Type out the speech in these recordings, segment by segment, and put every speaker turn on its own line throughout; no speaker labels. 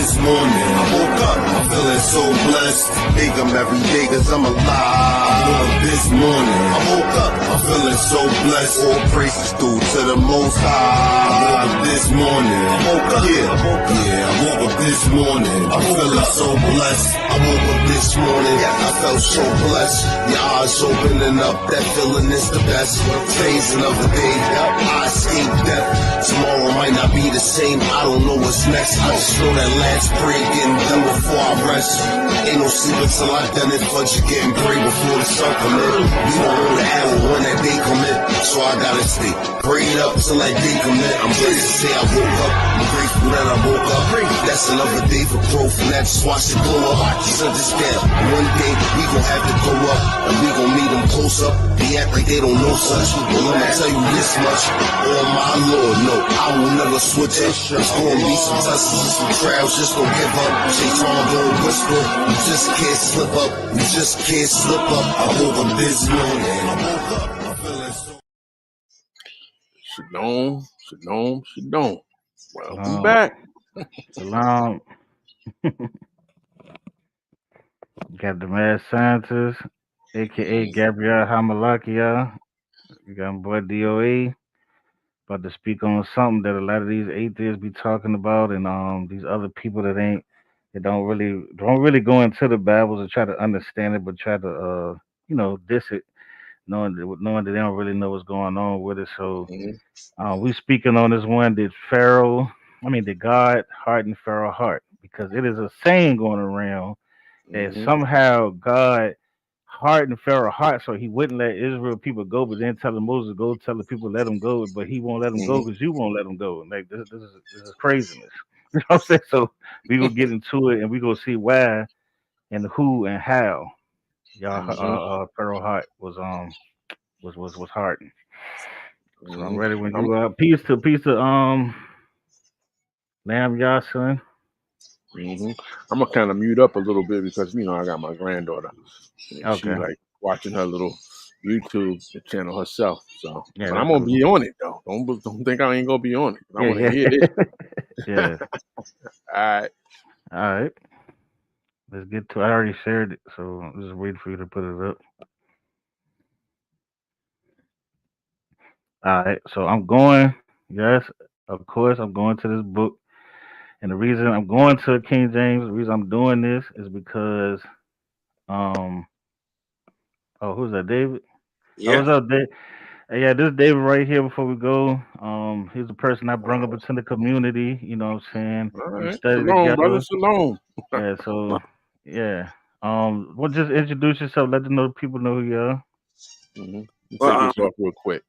this morning. I woke up, I'm feeling so blessed. Thank him every day cause I'm alive. I woke up this morning. I woke up, I'm feeling so blessed. All praises due to the Most High. I woke up this morning. I woke up, I woke up this morning. I'm feeling so blessed. I woke up this morning. I felt so blessed. Your eyes opening up, that feeling is the best. Today's another day. I escaped death. Tomorrow might not be the same. I don't know what's next. I just know that last prayer getting done before I rest. Ain't no sleep until I done it. Fudge you getting prayed before the sun come in. We don't know the hour when that day come in, so I gotta stay prayed up till that day come in. I'm ready to say I woke up. I'm grateful that I woke up. That's another day for growth, and I just watch it blow up. Just understand, one day we gon' have to go up, and we gon' meet them close up. They act like they don't know such. Well, I'ma tell you this much. Oh my Lord, no, I will never switch up. It's gonna be some tests and some trials, just don't give up. Shaitan don't whisper, you just can't slip up. You just can't slip up. I woke up this morning. I woke up, I'm feeling so.
Shalom. Welcome back.
Shalom. Got the mad scientist, aka Gabriel Hamalakia. You got my boy DOA. About to speak on something that a lot of these atheists be talking about, and these other people that don't really go into the Bibles and try to understand it, but try to diss it, knowing that they don't really know what's going on with it. So we speaking on this one. Did God harden Pharaoh's heart? Because it is a saying going around that somehow God hardened Pharaoh's heart so he wouldn't let Israel people go, but then telling Moses go tell the people let them go, but he won't let them go because you won't let them go. Like this is craziness. You know what I'm saying? So we gonna get into it and we gonna see why and who and how Pharaoh's heart was hardened. So I'm ready when you peace to Lamb Yasin.
I'm gonna kind of mute up a little bit because I got my granddaughter. And She like watching her little YouTube channel herself. So,
Yeah,
but I'm gonna be on it though. Don't think I ain't gonna be on it. I want to hear this.
Yeah.
All
right. Let's get to it. I already shared it, so I'm just waiting for you to put it up. All right. So I'm going. Yes, of course, I'm going to this book. And the reason I'm going to King James, the reason I'm doing this is because, who's that, David?
Yeah.
Oh, what's up, Dave? Yeah, this is David right here before we go. He's the person I brought up into the community, you know what I'm saying?
All
We
right.
studied
Shalom,
together.
brother. Shalom.
Yeah, so, yeah. Well, just introduce yourself. Let them know people know who you are.
Take this off real quick.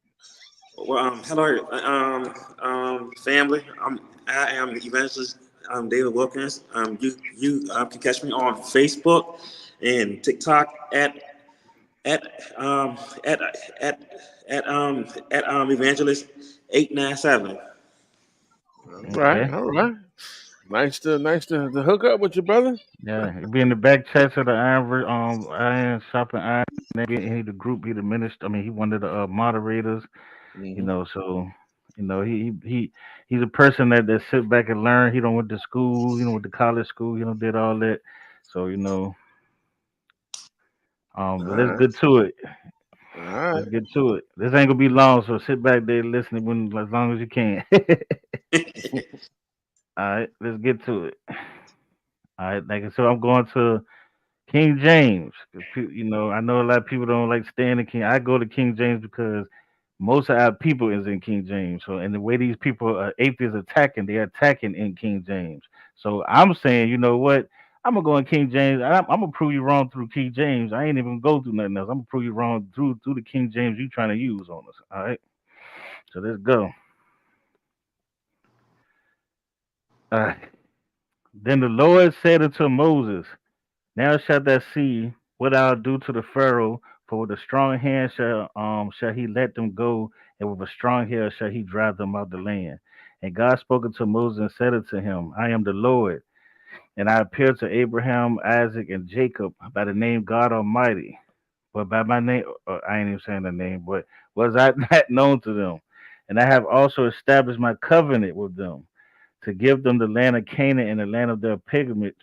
Well, hello, family. I am evangelist David Wilkins. You can catch me on Facebook and TikTok at evangelist 897.
All right. Nice to hook up with you, brother.
Yeah, he be in the back chat of the Iron Shopping Iron. He the group, he the minister. I mean, he one of the moderators. So he's a person that sit back and learn. He don't went to school, went to college school, did all that. So but let's get to it.
All right.
Let's get to it. This ain't gonna be long, so sit back there listening as long as you can. All right, let's get to it. All right, so I'm going to King James. I know a lot of people don't like staying in King. I go to King James because most of our people is in King James. So, and the way these people atheists they're attacking in King James. So I'm saying, you know what? I'm gonna go in King James. I'm gonna prove you wrong through King James. I ain't even gonna go through nothing else. I'm gonna prove you wrong through the King James you trying to use on us. All right. So let's go. All right. Then the Lord said unto Moses, now shalt thou see what I'll do to the Pharaoh, for with a strong hand shall he let them go, and with a strong hand shall he drive them out the land. And God spoke unto Moses and said unto him, I am the Lord, and I appeared to Abraham, Isaac, and Jacob by the name God Almighty. But by my name, I ain't even saying the name, but was I not known to them? And I have also established my covenant with them to give them the land of Canaan and the land of their pilgrimage,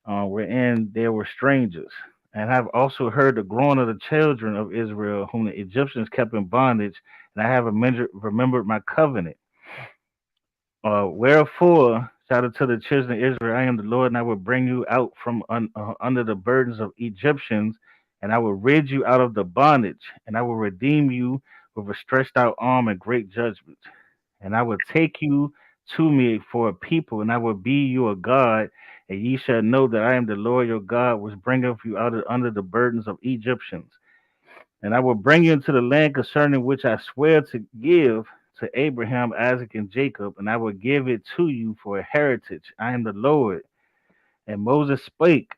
wherein they were strangers. And I have also heard the groan of the children of Israel, whom the Egyptians kept in bondage, and I have remembered my covenant. Wherefore, shout out to the children of Israel, I am the Lord, and I will bring you out from under the burdens of Egyptians, and I will rid you out of the bondage, and I will redeem you with a stretched out arm and great judgment. And I will take you to me for a people, and I will be your God, and ye shall know that I am the Lord your God, which bringeth you out of under the burdens of Egyptians. And I will bring you into the land concerning which I swear to give to Abraham, Isaac, and Jacob, and I will give it to you for a heritage. I am the Lord. And Moses spake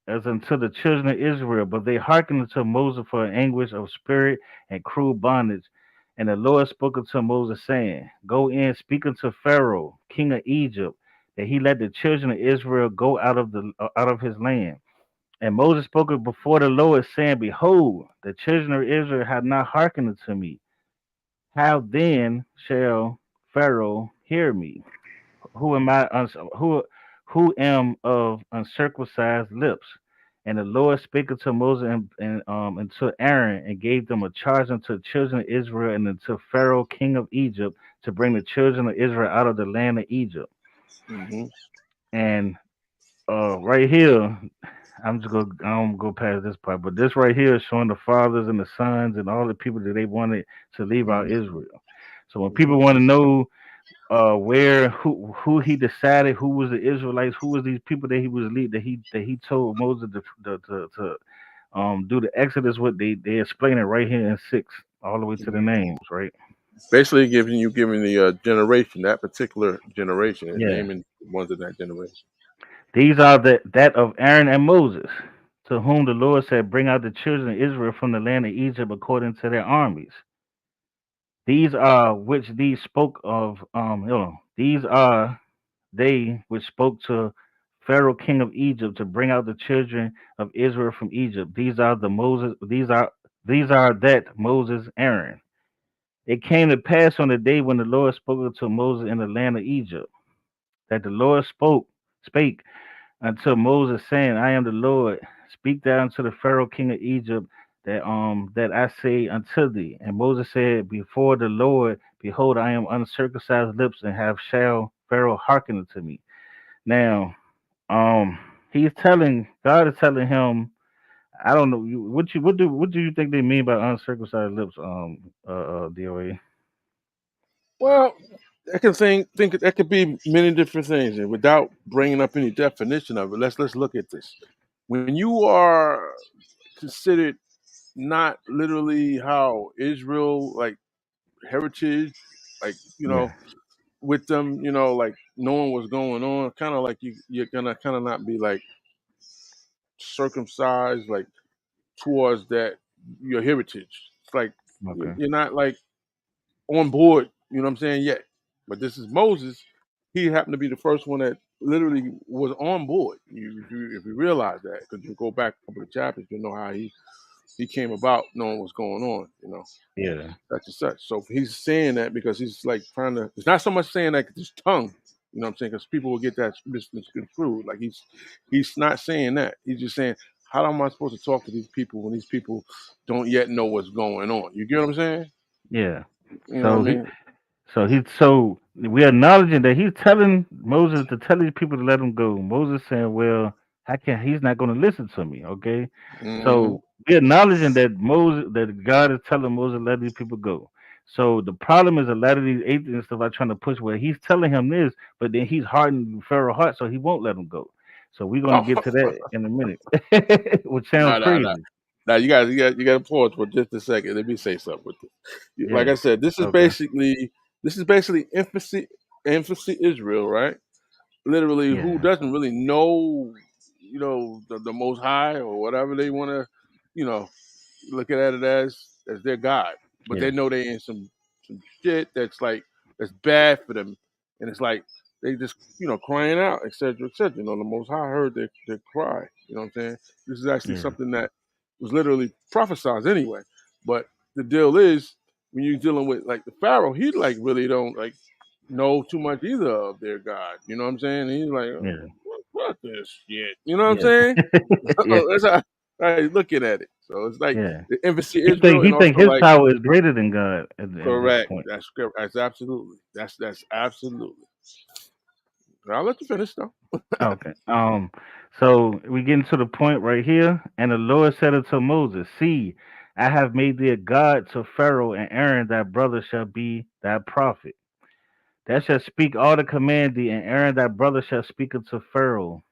as unto the children of Israel, but they hearkened unto Moses for anguish of spirit and cruel bondage. And the Lord spoke unto Moses, saying, Go in, speak unto Pharaoh, king of Egypt, that he let the children of Israel go out of his land. And Moses spoke before the Lord, saying, Behold, the children of Israel have not hearkened unto me. How then shall Pharaoh hear me? Who am I? Who am of uncircumcised lips? And the Lord spake unto Moses and to Aaron, and gave them a charge unto the children of Israel and unto Pharaoh, king of Egypt, to bring the children of Israel out of the land of Egypt.
Mm-hmm.
And right here, I don't go past this part, but this right here is showing the fathers and the sons and all the people that they wanted to leave out
Mm-hmm.
Israel. So when
Mm-hmm.
people want to know where who he decided who was the Israelites, who was these people that he was lead that he told Moses to do the Exodus with, they explain it right here in 6 all the way to the names, right?
Basically, giving the generation, that particular generation, and
Yeah.
naming ones of that generation.
These are that of Aaron and Moses, to whom the Lord said, Bring out the children of Israel from the land of Egypt according to their armies. These are which these spoke of these are they which spoke to Pharaoh king of Egypt to bring out the children of Israel from Egypt. These are that Moses Aaron. It came to pass on the day when the Lord spoke to Moses in the land of Egypt, that the Lord spake unto Moses, saying, I am the Lord. Speak thou unto the Pharaoh king of Egypt that I say unto thee. And Moses said, Before the Lord, behold, I am uncircumcised lips, and have shall Pharaoh hearken unto me. Now, he's telling God is telling him, I don't know what do you think they mean by uncircumcised lips, DOA?
Well, I can think that could be many different things, and without bringing up any definition of it, let's look at this. When you are considered not literally how Israel like heritage, like
Yeah,
with them, like knowing what's going on, kind of like you're gonna kind of not be like circumcised, like towards that your heritage. It's like
okay.
you're not like on board. You know what I'm saying? Yet, but this is Moses. He happened to be the first one that literally was on board. If you realize that, because you go back a couple of chapters, you know how he came about knowing what's going on.
Yeah,
Such and such. So he's saying that because he's like trying to. It's not so much saying that with his tongue. You know what I'm saying? Because people will get that misconstrued. Like he's not saying that. He's just saying, how am I supposed to talk to these people when these people don't yet know what's going on? You get what I'm saying?
yeah.
You know what I
So
mean?
so we're acknowledging that he's telling Moses to tell these people to let him go. Moses saying, "Well, he's not going to listen to me." Okay,
Mm-hmm.
so we're acknowledging that God is telling Moses to let these people go. So the problem is a lot of these atheists stuff are trying to push where he's telling him this, but then he's hardening Pharaoh's heart, so he won't let him go. So we're going to
Oh,
get to that in a minute, which sounds
no, no, no.
crazy.
Now you got to pause for just a second. Let me say something with this. Like I
Yeah.
said,
Okay.
this is basically infancy Israel, right? Literally, who
Yeah.
doesn't really know, the Most High or whatever they want to, you know, look at it as their God, but they
Yeah.
know they in some shit that's bad for them, and it's like they just crying out, etc., etc. The Most High heard their cry. You know what I'm saying? This is actually
Yeah.
something that was literally prophesied anyway. But the deal is when you're dealing with like the Pharaoh, he like really don't like. know too much either of their God. You know what I'm saying? He's like,
Yeah,
fuck this shit. You know what I'm
yeah,
saying?
yeah,
That's how I looking at it. So it's like
yeah.
the infancy
He think
Israel,
he
and
think
also
his
like
power is greater than God at this
correct.
point.
That's absolutely. That's absolutely. I'll let you finish though.
Okay. So we getting to the point right here, and the Lord said unto Moses, "See, I have made thee a god to Pharaoh, and Aaron thy brother shall be thy prophet. Thou shalt speak all the command thee, and Aaron thy brother shall speak unto Pharaoh,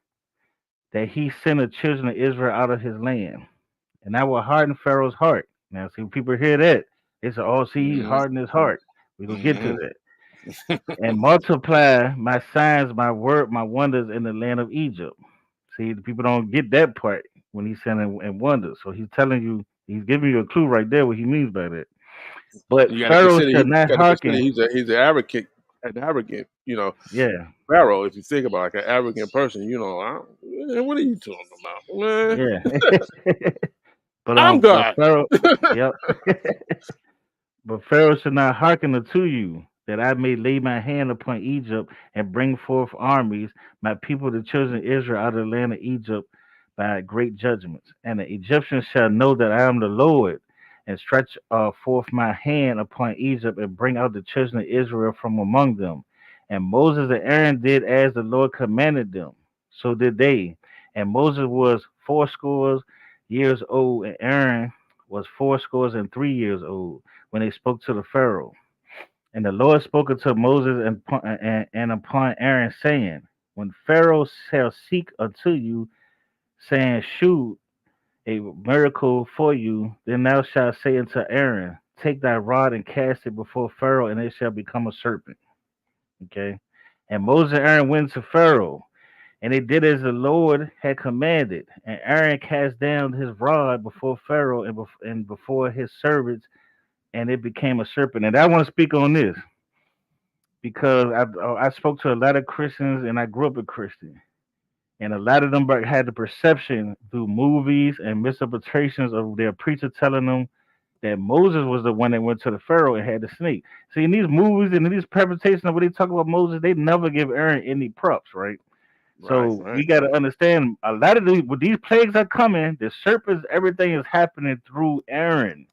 that he send the children of Israel out of his land. And I will harden Pharaoh's heart." Now, see, when people hear that, they say, "Oh, see, he
Mm-hmm.
hardened his heart." We gonna get to
Mm-hmm.
that. "And multiply my signs, my word, my wonders in the land of Egypt." See, the people don't get that part when he's sending and wonders. So he's telling you, he's giving you a clue right there what he means by that. But
You got to
Pharaoh
consider.
shall
You
not
got to consider.
hearken.
He's an arrogant. You know,
Yeah,
Pharaoh. If you think about like an arrogant person, you know, what are you talking about, man?
yeah. but
I'm
um, but
God.
Pharaoh, yep. But Pharaoh shall not hearken unto you, that I may lay my hand upon Egypt and bring forth armies, my people, the children of Israel, out of the land of Egypt by great judgments. And the Egyptians shall know that I am the Lord, and stretch forth my hand upon Egypt and bring out the children of Israel from among them. And Moses and Aaron did as the Lord commanded them. So did they. And Moses was fourscore years old, and Aaron was fourscore and 3 years old when they spoke to the Pharaoh. And the Lord spoke unto Moses and upon Aaron, saying, When Pharaoh shall seek unto you, saying, Shew a miracle for you, then thou shalt say unto Aaron, Take thy rod and cast it before Pharaoh, and it shall become a serpent. Okay. And Moses and Aaron went to Pharaoh, and they did as the Lord had commanded. And Aaron cast down his rod before Pharaoh and before his servants, and it became a serpent. And I want to speak on this because I spoke to a lot of Christians, and I grew up a Christian, and a lot of them had the perception through movies and misinterpretations of their preacher telling them that Moses was the one that went to the Pharaoh and had the snake. See, in these movies and in these presentations of what they talk about Moses, they never give Aaron any props, right?
Right,
So
right,
we got to understand a lot of these, when these plagues are coming, the serpents, everything is happening through Aaron.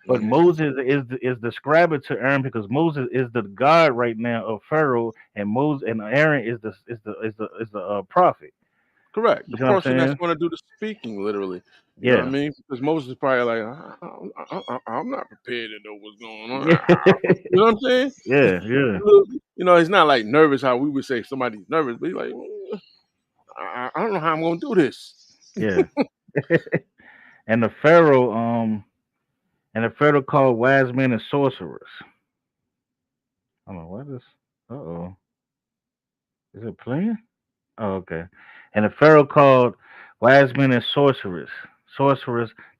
But
hmm
Moses is describing to Aaron because Moses is the God right now of Pharaoh, and Moses and Aaron is the prophet.
correct.
You
The
see what I'm
person that's
saying?
going to do the speaking, literally. You know what I
Yeah.
mean? Because Moses is probably like, I'm not prepared to know what's going on.
Yeah.
You know what I'm saying?
Yeah. Yeah.
You know, he's not like nervous how we would say somebody's nervous, but he's like, I don't know how I'm going to do this.
Yeah. And the Pharaoh called wise men and sorcerers. I don't know what is. Uh oh. Is it playing? Oh, okay. And the Pharaoh called wise men and sorcerers,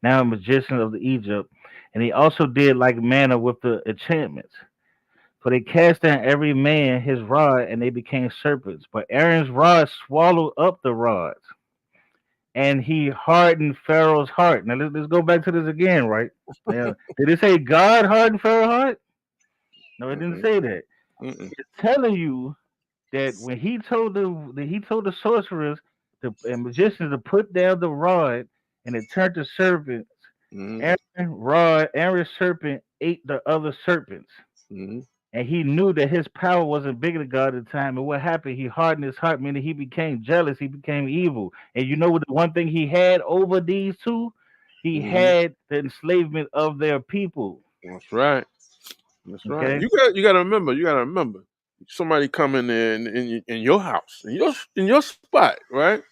now magicians of the Egypt, and he also did like manner with the enchantments. For they cast down every man his rod, and they became serpents. But Aaron's rod swallowed up the rods, and he hardened Pharaoh's heart. Now let's go back to this again, right? Now, did it say God hardened Pharaoh's heart? No, it didn't
Mm-mm,
say that.
mm-mm,
It's telling you that when he told the sorcerers and magicians to put down the rod, and it turned to serpents.
mm-mm,
Aaron's serpent ate the other serpents,
mm-mm,
and he knew that his power wasn't bigger than God at the time. And what happened? He hardened his heart, meaning he became jealous. He became evil. And you know what? The one thing he had over these two, he
mm-hmm.
had the enslavement of their people.
That's right. That's right.
Okay.
You gotta remember. Somebody come in there in your house, in your spot, right?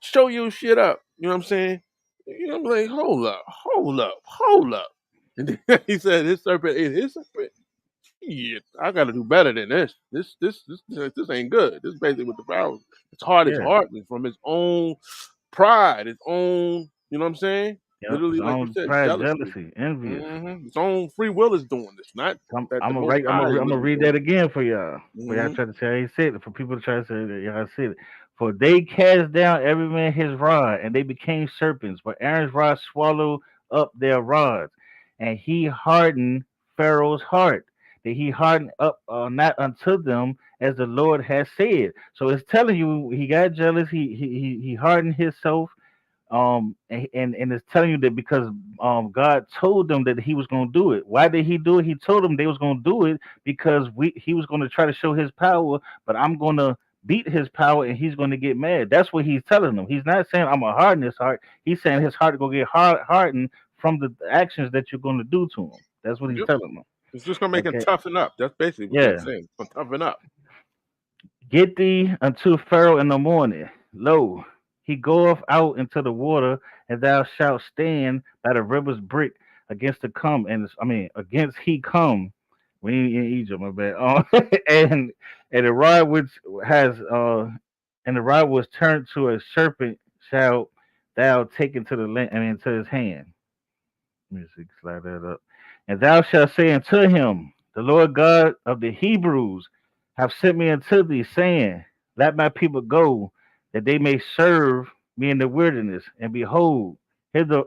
Show your shit up. You know what I'm saying? You know, I'm like, hold up. And then he said his serpent ate his serpent. Yeah, I got to do better than this. This ain't good. This is basically what the Pharaoh. It's hard. His
Yeah.
heart is from his own pride, his own. You know what I'm saying?
Yep. His
Literally, like you
own
said,
pride,
jealousy.
jealousy, envious.
His own free will is doing this, not
I'm,
that the
I'm gonna
Most
write.
High is
I'm gonna
literally
read that
doing
again for y'all.
it.
For y'all try to say I ain't said it. For people to try to say that y'all said it. For they cast down every man his rod, and they became serpents. But Aaron's rod swallowed up their rods, and he hardened Pharaoh's heart. that he hardened up not unto them as the Lord has said. So it's telling you he got jealous. He hardened himself. And it's telling you that because God told them that he was going to do it. Why did he do it? He told them they was going to do it because he was going to try to show his power, but I'm going to beat his power and he's going to get mad. That's what he's telling them. He's not saying I'm going to harden his heart. He's saying his heart going to get hardened from the actions that you're going to do to him. That's what he's
Just,
telling them.
it's just gonna make him
Okay.
toughen up. That's basically what
Yeah.
he's saying. Toughen up.
Get thee unto Pharaoh in the morning. Lo, he goeth out into the water, and thou shalt stand by the river's brick against the come, and against he come. We ain't in Egypt, my bad. And the rod which has and the rod was turned to a serpent shalt thou take into the land, into his hand. Let me see, slide that up. And thou shalt say unto him, the Lord God of the Hebrews have sent me unto thee, saying, let my people go, that they may serve me in the wilderness. And behold, hitherto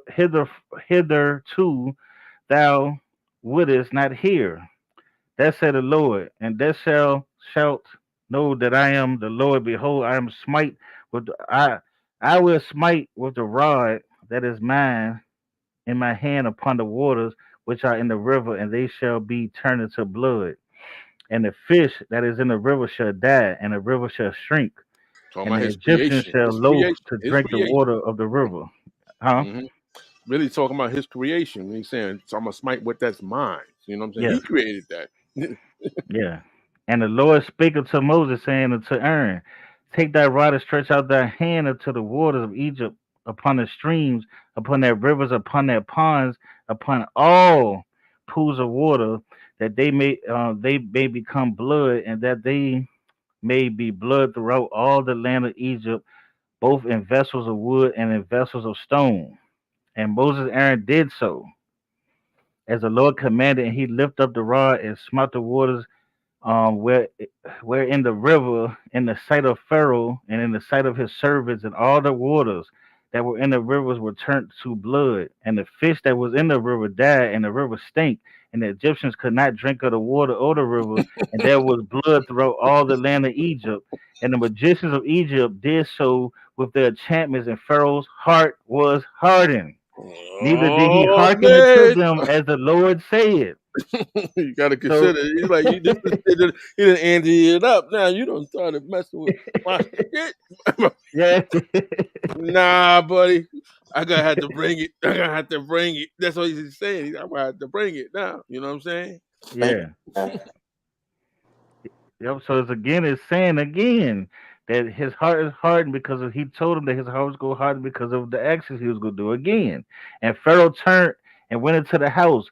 thou wouldest not hear. That said the Lord, and that shalt know that I am the Lord. Behold, I will smite with the rod that is mine in my hand upon the waters which are in the river, and they shall be turned into blood. And the fish that is in the river shall die, and the river shall shrink,
Talking
and
about
the
his
Egyptians
creation.
shall
His
loath
creation.
to
His
drink the
creation.
water of the river. Huh?
Hmm. Really talking about his creation when he's saying, so I'm gonna smite what that's mine. You know what I'm saying?
Yes.
He created that.
Yeah. And the Lord spake unto Moses, saying unto Aaron, take thy rod and stretch out thy hand unto the waters of Egypt, upon the streams, upon their rivers, upon their ponds, upon all pools of water, that they may become blood, and that they may be blood throughout all the land of Egypt, both in vessels of wood and in vessels of stone. And Moses and Aaron did so, as the Lord commanded, and he lifted up the rod and smote the waters, where in the river, in the sight of Pharaoh and in the sight of his servants, and all the waters that were in the rivers were turned to blood, and the fish that was in the river died, and the river stank, and the Egyptians could not drink of the water or the river, and there was blood throughout all the land of Egypt. And the magicians of Egypt did so with their enchantments, and Pharaoh's heart was hardened. Neither did he
Oh
hearken unto
man,
them as the Lord said.
you got to
So
consider. He's like, this is he done ante it up. Now you don't started messing with my shit.
yeah,
Nah, buddy, I gotta have to bring it. I gotta have to bring it. That's what he's saying. I'm gonna have to bring it now. You know what I'm saying?
yeah. Yep. So it's saying again that his heart is hardened because he told him that his heart was going harden because of the actions he was going to do again. And Pharaoh turned and went into the house.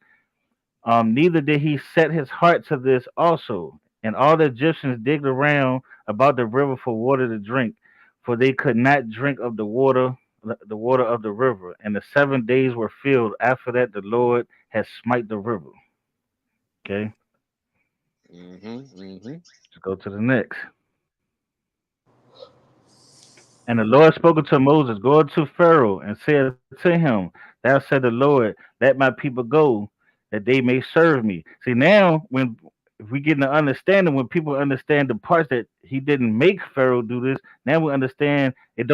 Neither did he set his heart to this also. And all the Egyptians digged around about the river for water to drink, for they could not drink of the water of the river. And the 7 days were filled. After that, the Lord has smite the river. Okay, let's go to the next. And the Lord spoke unto Moses, go unto Pharaoh and said to him, thou said the Lord, let my people go, that they may serve me. See, now, when if we get an understanding, when people understand the parts that he didn't make Pharaoh do this, now we understand it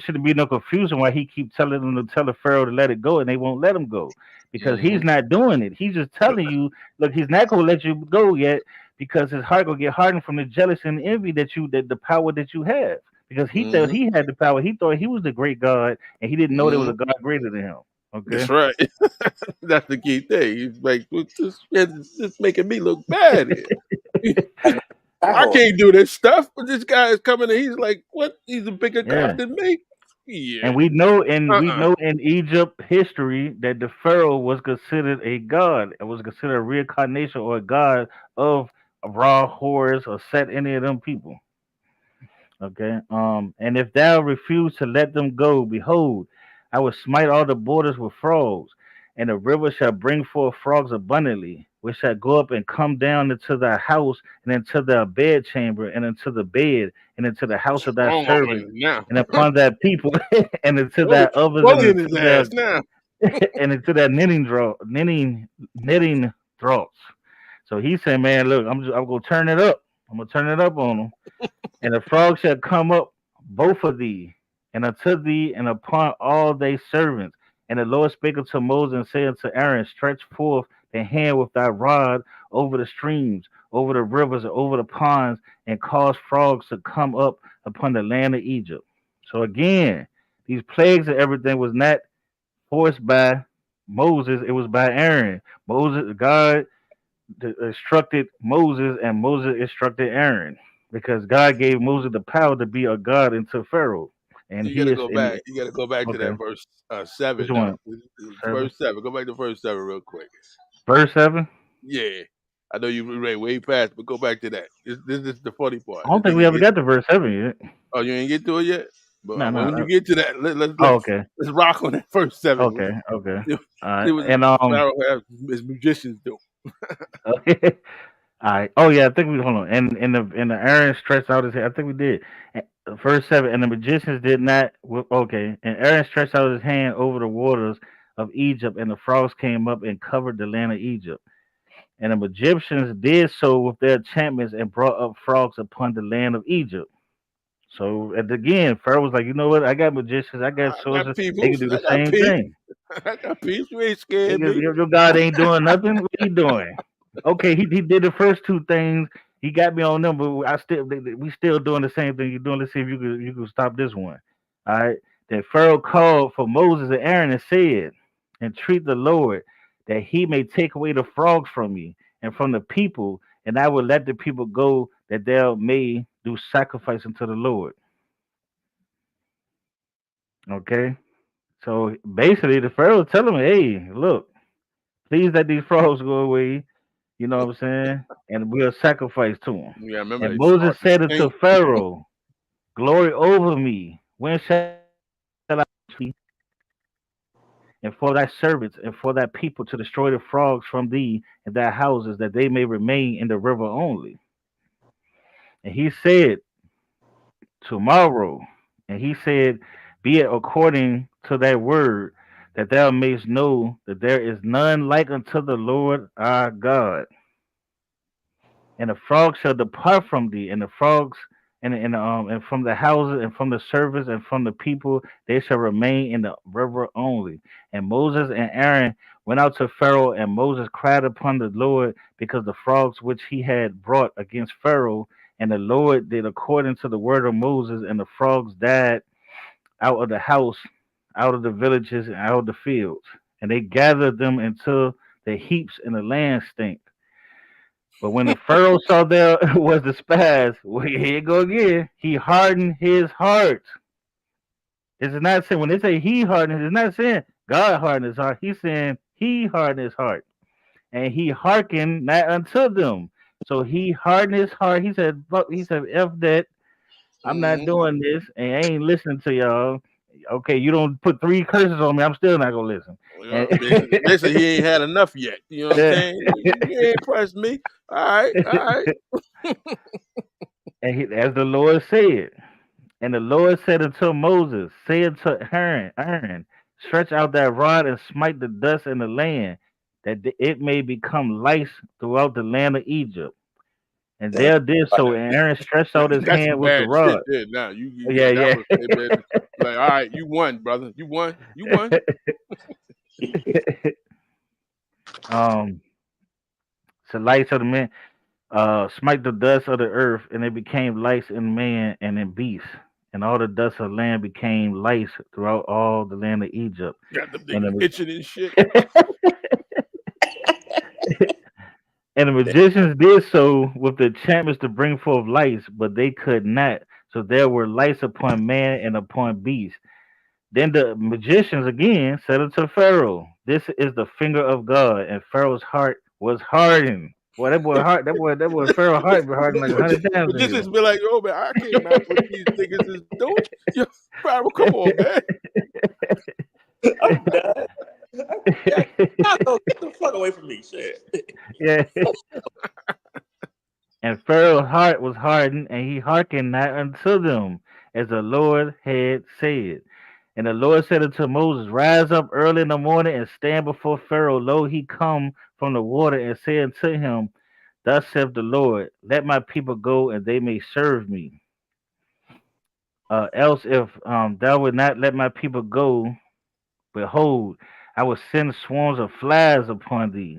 shouldn't be no confusion why he keep telling them to tell the Pharaoh to let it go and they won't let him go. Because
Mm-hmm.
he's not doing it. He's just telling you, look, he's not gonna let you go yet because his heart gonna get hardened from the jealousy and envy that the power that you have, because he thought
Mm-hmm.
he had the power. He thought he was the great God, and he didn't know there was
Mm-hmm.
a God greater than him.
That's
Okay.
right. That's the key thing. He's like, this making me look bad here. I can't do this stuff, but this guy is coming and he's like, what? He's a bigger
Yeah.
god than me? Yeah.
And we know
Uh-uh.
in Egypt history that the Pharaoh was considered a god. It was considered a reincarnation or a god of Ra, Horus, or Set, any of them people. Okay. And if thou refuse to let them go, behold, I will smite all the borders with frogs, and the river shall bring forth frogs abundantly, which shall go up and come down into thy house, and into thy bedchamber, and into the bed, and into the house of thy
Strong
servants,
arming now.
and upon thy people, and into thy
Bully,
ovens, and
bullying his
into their
ass now.
and into their knitting draughts. So he said, "Man, look, I'm gonna turn it up. I'm gonna turn it up on them. And the frog shall come up both of thee, and unto thee, and upon all thy servants. And the Lord spake unto Moses and said unto Aaron, Stretch forth the hand with thy rod over the streams, over the rivers, and over the ponds, and cause frogs to come up upon the land of Egypt." So again, these plagues and everything was not forced by Moses; it was by Aaron. Moses, God instructed Moses, and Moses instructed Aaron, because God gave Moses the power to be a god into Pharaoh, and
You
he
gotta
is
go
in.
back. You gotta go back to
Okay,
that verse
which
7
one?
though.
Seven,
Verse 7. Go back to verse 7 real quick.
verse 7.
Yeah. I know you read way fast, but go back to that. This is the funny
I
part.
don't
This
think
thing
we
you
ever
get.
got to verse 7 yet.
Oh, you ain't get to it yet. But
No, no.
when you get to that,
Oh, okay,
let's rock on that first 7.
okay, okay.
See,
All
see
right,
what
and
Pharaoh has his magicians do.
okay. All right. Oh yeah, I think we hold on. And the Aaron stretched out his hand. I think we did. Verse 7. And the magicians did not. Okay. And Aaron stretched out his hand over the waters of Egypt, and the frogs came up and covered the land of Egypt. And the Egyptians did so with their enchantments and brought up frogs upon the land of Egypt. So and again, Pharaoh was like, you know what? I got magicians. I got
I got
sorcerers. They can
peoples.
do the
I got
same
peace.
thing.
I got peace. You ain't scared me.
Your God ain't doing nothing. What he doing? Okay, he did the first two things. He got me on them, but we still doing the same thing you're doing. Let's see if you can stop this one. All right. Then Pharaoh called for Moses and Aaron and said, "Entreat the Lord that he may take away the frogs from me and from the people, and I will let the people go that they may do sacrifice unto the Lord." Okay. So basically, the Pharaoh telling him, "Hey, look, please let these frogs go away. You know what I'm saying? And we'll sacrifice to him."
Yeah, I remember
And
they
Moses
started
said unto
singing.
Pharaoh, "Glory over me. When shall I and for thy servants and for thy people to destroy the frogs from thee and thy houses, that they may remain in the river only?" And he said, "Tomorrow." And he said, "Be it according to thy word, that thou mayest know that there is none like unto the Lord our God. And the frogs shall depart from thee, and the frogs and from the houses and from the servants and from the people, they shall remain in the river only." And Moses and Aaron went out to Pharaoh, and Moses cried upon the Lord because the frogs which he had brought against Pharaoh, and the Lord did according to the word of Moses, and the frogs died out of the house, out of the villages, and out of the fields, and they gathered them until the heaps in the land stink. But when the Pharaoh saw there was the spies, well, here you go again. He hardened his heart. It's not saying when they say he hardened, it's not saying God hardened his heart. He's saying he hardened his heart, and he hearkened not unto them. So he hardened his heart. He said, "Fuck," he said, "F that. I'm not
Mhm.
doing this, and I ain't listening to y'all. Okay, you don't put three curses on me. I'm still not gonna listen." And
Basically, he ain't had enough yet. You know what I'm saying? You ain't impressed me. All right, all right.
as the Lord said. And the Lord said unto Moses, say unto Aaron, stretch out that rod and smite the dust in the land, that it may become lice throughout the land of Egypt. And
Damn.
there did so, and Aaron stretched out his
That's some
hand with the
bad shit
rod.
there. Now
Yeah,
that
yeah.
was like, all right, you won, brother. You won. You won.
um, so lice of the man, smite the dust of the earth, and it became lice in man and in beasts. And all the dust of land became lice throughout all the land of Egypt.
Got them
And
niggas itching and shit.
And the magicians did so with the enchantments to bring forth lights, but they could not. So there were lights upon man and upon beast. Then the magicians again said unto Pharaoh, "This is the finger of God." And Pharaoh's heart was hardened. Boy, that boy Pharaoh's heart been hardened like a hundred times
But
in
this is
here.
be like, yo, man, I can't match what these niggas is doing. Yo, bro, come on, man.
I'm done. Yeah, y'all go get the fuck away from me. Shit.
Yeah. And Pharaoh's heart was hardened, and he hearkened not unto them, as the Lord had said. And the Lord said unto Moses, rise up early in the morning and stand before Pharaoh. Lo, he come from the water, and say unto him, Thus saith the Lord, let my people go, and they may serve me. Else, if thou would not let my people go, behold, I will send swarms of flies upon thee,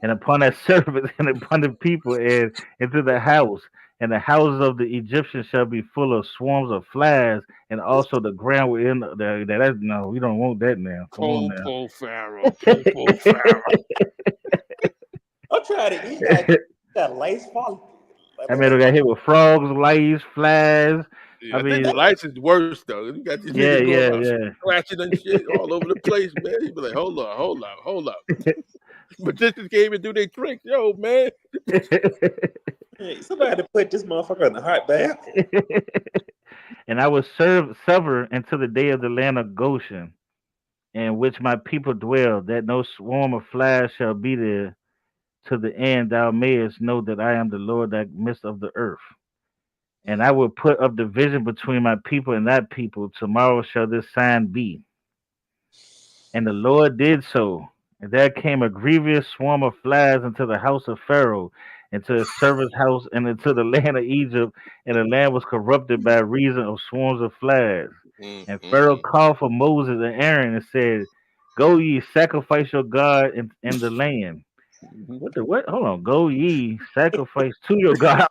and upon that servant, and upon the people, and into the house. And the houses of the Egyptians shall be full of swarms of flies, and also the ground within that. No, we don't want that now. Come on
Popo Pharaoh. Popo Pharaoh.
I'm trying to eat that lace fall.
I mean, we got hit with frogs, lice, flies.
Yeah,
I
I think the
mean,
lights is worse though. You got these
yeah,
niggas going
yeah,
around
yeah.
scratching and shit all over the place, man. You be like, hold up, hold up, hold up. Magicians can't even do their tricks, yo, man.
Hey, somebody put this motherfucker in the hot bath.
And I will sever until the day of the land of Goshen, in which my people dwell, that no swarm of flies shall be there, to the end thou mayest know that I am the Lord that midst of the earth. And I will put up division between my people and that people. Tomorrow shall this sign be. And the Lord did so. And there came a grievous swarm of flies into the house of Pharaoh, into his servant's house, and into the land of Egypt. And the land was corrupted by reason of swarms of flies. And Pharaoh
Mm-mm-mm.
called for Moses and Aaron and said, go ye, sacrifice your God in the land.
Mhm.
What the what? Hold on. Go ye, sacrifice to your God.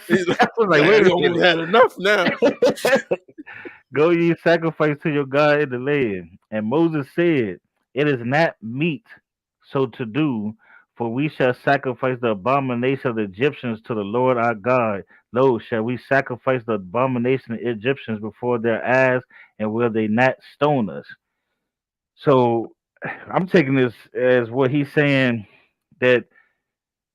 He's like,
I was like, wait
he
a
almost
minute.
had enough now.
Go ye sacrifice to your God in the land. And Moses said, it is not meet so to do, for we shall sacrifice the abomination of the Egyptians to the Lord our God. Lo, shall we sacrifice the abomination of the Egyptians before their eyes, and will they not stone us? So I'm taking this as what he's saying, that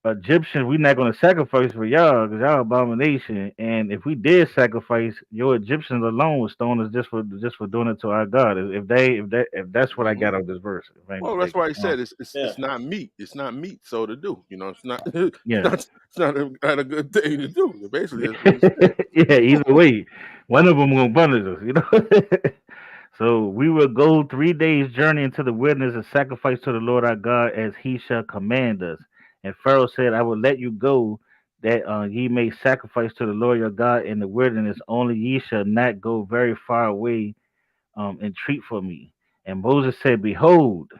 Egyptians, we're not going to sacrifice for y'all because y'all abomination. And if we did sacrifice, your Egyptians alone would stone us just for doing it to our God. If that's what I got
Mhm.
out of this verse, if I ain't
Well, that's
mistaken.
why he said it's, it's
Yeah.
it's not meat. It's not meat, so to do. You know, it's not it's
Yeah.
not a good thing to do. Basically, that's what he said.
Yeah, either way, one of them gonna punish us, you know. So we will go 3 days journey into the wilderness and sacrifice to the Lord our God as he shall command us. And Pharaoh said, I will let you go that ye may sacrifice to the Lord your God in the wilderness, only ye shall not go very far away entreat for me. And Moses said, behold,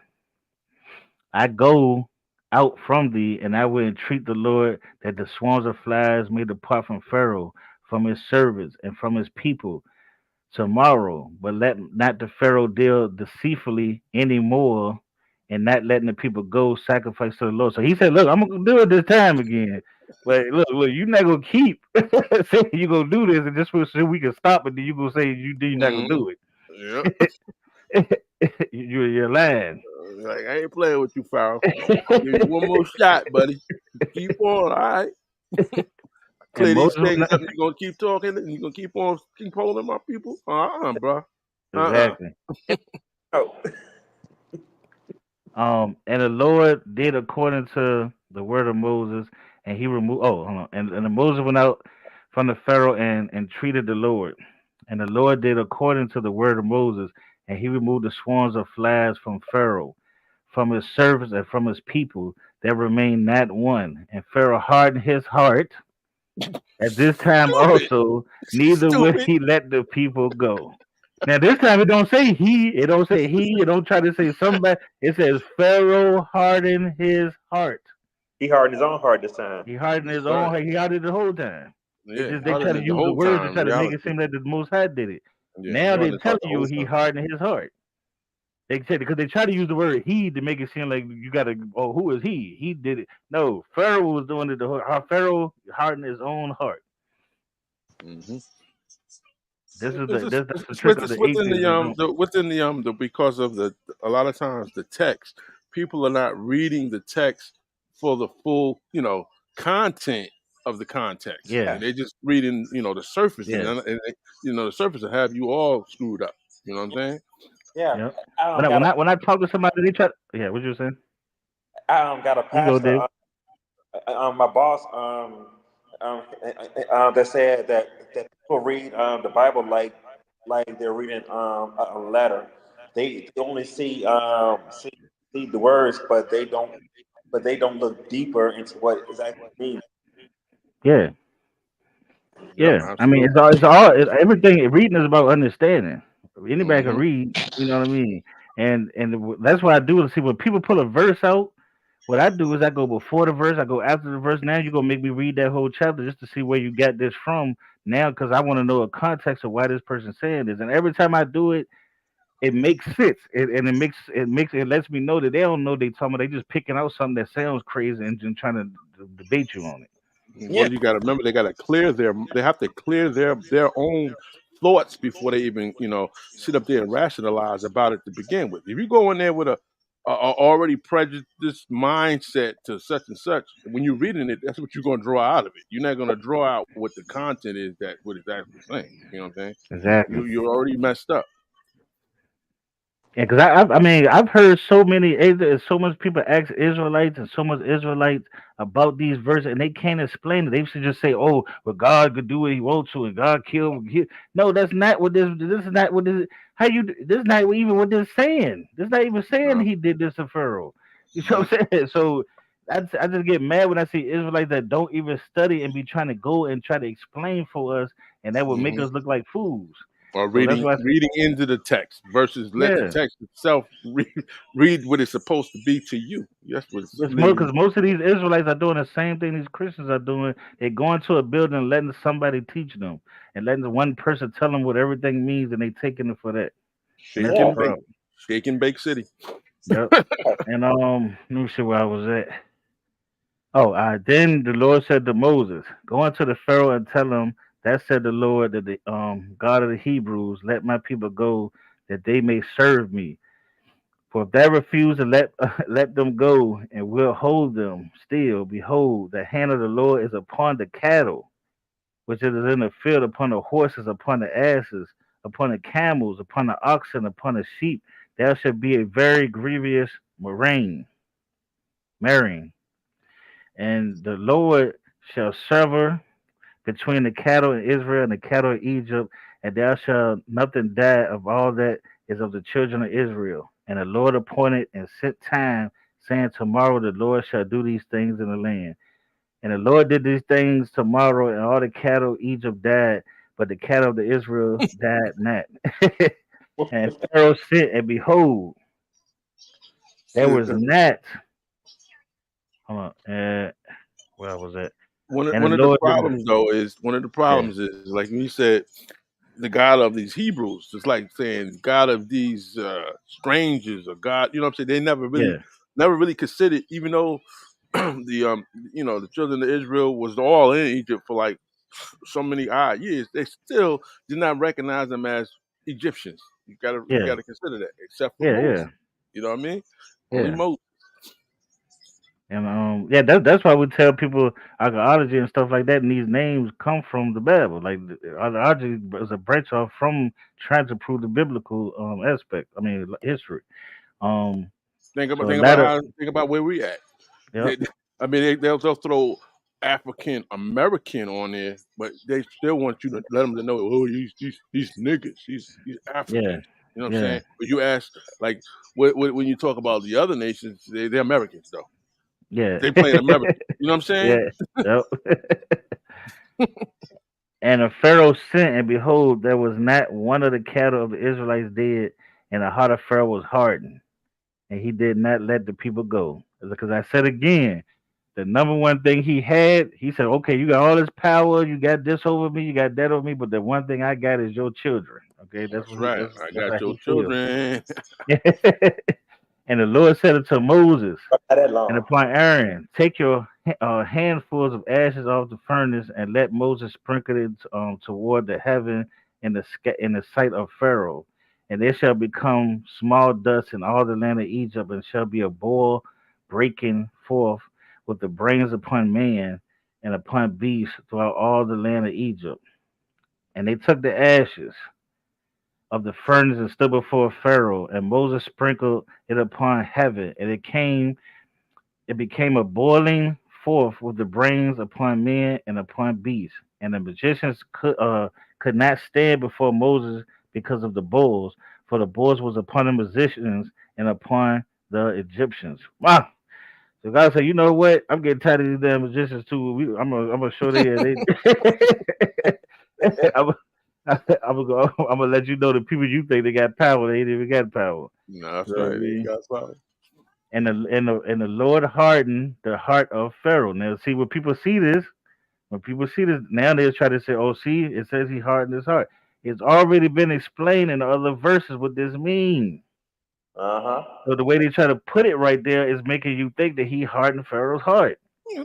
I go out from thee, and I will entreat the Lord that the swarms of flies may depart from Pharaoh, from his servants, and from his people tomorrow. But let not the Pharaoh deal deceitfully any more, and not letting the people go sacrifice to the Lord. So he said, look, I'm gonna do it this time again. But look, you're not gonna keep saying you're gonna do this, and just so we can stop it, then you gonna say you're not gonna
Hmm.
do
Yeah,
it. You're lying.
like I ain't playing with you, Pharaoh. I'll give you one more shot, buddy. Keep on, all right.
And
Clear these
Moses
things up. You gonna keep talking, and you gonna keep holding my people? Bro.
exactly.
Oh,
And the Lord did according to the word of Moses, and he removed. Oh, hold on. And the Moses went out from the Pharaoh and entreated the Lord. And the Lord did according to the word of Moses, and he removed the swarms of flies from Pharaoh, from his servants, and from his people. There remained not one. And Pharaoh hardened his heart at this time
Stupid,
also, neither will
stupid.
he let the people go. Now this time it don't say he, it don't say he, it don't try to say somebody. It says Pharaoh hardened his heart.
he hardened his own heart this time.
He hardened his
That's
own
right.
heart. He hardened it the whole time. It
Yeah,
just they try
hardened
to
it the
use the
whole
words to
time.
try
In
to make it
reality,
seem like the Most High did it.
yeah, he
Now they're
hardened his heart
telling
the
you
whole
he
time.
hardened his heart. They said because they try to use the word he to make it seem like you gotta. Oh, who is he? He did it. No, Pharaoh was doing it. Pharaoh hardened his own heart.
Hmm.
This is
It's,
the
just,
this, that's the
it's
trick of the
within
atheists. They don't.
the because of the a lot of times the text, people are not reading the text for the full content of the context,
Yeah.
and they just reading the surface, and,
Yes.
the surface will have you all screwed up. You know what I'm saying?
Yeah,
Yep.
I
When I
got
when
a
I when I talk to somebody, they try. Yeah, what you saying?
got a
You go,
pastor.
Dave.
My boss that said that people read the Bible like they're reading a letter. They only see the words, but they don't. but they don't look deeper into what it actually means.
Yeah,
Yep,
yeah. I mean,
absolutely.
everything. Reading is about understanding. Anybody can
Hmm.
read. You know what I mean? And that's what I do. To see when people pull a verse out. What I do is I go before the verse, I go after the verse. Now you're gonna make me read that whole chapter just to see where you got this from. Now, because I want to know a context of why this person's saying this. And every time I do it, it makes sense. And it lets me know that they don't know they talking about. They just picking out something that sounds crazy and just trying to debate you on it.
Yeah,
Well, you got to remember they got to clear they have to clear their own thoughts before they even sit up there and rationalize about it to begin with. If you go in there with a already prejudiced mindset to such and such, when you're reading it, that's what you're going to draw out of it. You're not going to draw out what the content is that what it's actually saying. You know what I'm saying?
Exactly.
You're already messed up.
Yeah, because I mean I've heard so much people ask Israelites and so much Israelites about these verses and they can't explain it. They should just say, "Oh, well, God could do what He wants to, and God killed." No, that's not what this. This is not what this. How you? This is not even what this saying. This not even saying
No.
He did this to Pharaoh. You know
Mhm.
what I'm saying? So I just get mad when I see Israelites that don't even study and be trying to go and try to explain for us, and that would make
Mhm.
us look like fools.
Or
So that's why,
reading into the text versus let the
yeah.
text itself read what it's supposed to be to you. That's what it's
It's more
literally.
because most of these Israelites are doing the same thing these Christians are doing. They're going to a building and letting somebody teach them and letting the one person tell them what everything means and they taking it for that. And
Shake
that's the
yeah.
and bake.
problem.
Shake and bake city.
Yep. And let me see where I was at. Oh, then the Lord said to Moses, "Go unto the Pharaoh and tell him that said the Lord, that the God of the Hebrews, let my people go that they may serve me. For if they refuse to let let them go and will hold them still, behold, the hand of the Lord is upon the cattle, which is in the field, upon the horses, upon the asses, upon the camels, upon the oxen, upon the sheep. There shall be a very grievous marine, and the Lord shall sever between the cattle in Israel and the cattle in Egypt, and there shall nothing die of all that is of the children of Israel. And the Lord appointed and set time, saying, tomorrow the Lord shall do these things in the land. And the Lord did these things tomorrow, and all the cattle of Egypt died, but the cattle of the Israel died not. And Pharaoh sent, and behold, there
See,
was not. Hold on, where was that? And the
one of the
Lord did.
problems though is one of the
Yeah,
problems is like when you said the God of these Hebrews. It's like saying God of these strangers or God. You know what I'm saying? They
yeah,
never really considered, even though the the children of Israel was all in Egypt for like so many odd years. They still did not recognize them as Egyptians. You
yeah,
gotta consider that, except for
yeah,
Moses.
yeah,
You know what I mean? Only
yeah.
Moses.
And yeah, that's why we tell people archaeology and stuff like that. And these names come from the Bible. Like archaeology is a branch off from trying to prove the biblical aspect. I mean, history. Um, so a lot of
Think about where we at.
yeah,
I mean, they'll throw African American on there, but they still want you to let them to know, oh, these niggas, these
yeah,
Africans. You know what I'm
yeah,
saying? But you ask, like, when you talk about the other nations, they're Americans though.
yeah,
They playing American. You know what I'm saying?
yeah. Yep. And the Pharaoh sent, and behold, there was not one of the cattle of the Israelites dead, and the heart of Pharaoh was hardened, and he did not let the people go. Because I said again, the number one thing he had, he said, okay, you got all this power, you got this over me, you got that over me, but the one thing I got is your children. Okay, that's
That's
what he
right. I
that's how
got your
he feels.
children.
And the Lord said unto Moses
Not that
and
long.
upon Aaron, take your handfuls of ashes off the furnace and let Moses sprinkle it toward the heaven in the sight of Pharaoh. And they shall become small dust in all the land of Egypt, and shall be a boil breaking forth with the brains upon man and upon beasts throughout all the land of Egypt. And they took the ashes of the furnace and stood before Pharaoh, and Moses sprinkled it upon heaven, and it became a boiling forth with the brains upon men and upon beasts. And the magicians could not stand before Moses because of the bulls, for the bulls was upon the magicians and upon the Egyptians. Wow. So God said, you know what? I'm getting tired of these damn magicians too. I'm gonna show they. I'm, I'm gonna let you know the people you think they got power, they ain't even got power.
No,
You
that's
know what I
right. They
mean?
got power.
And the Lord hardened the heart of Pharaoh. Now, see when people see this, now they try to say, "Oh, see, it says he hardened his heart." It's already been explained in the other verses what this means.
Uh huh.
So the way they try to put it right there is making you think that he hardened Pharaoh's heart.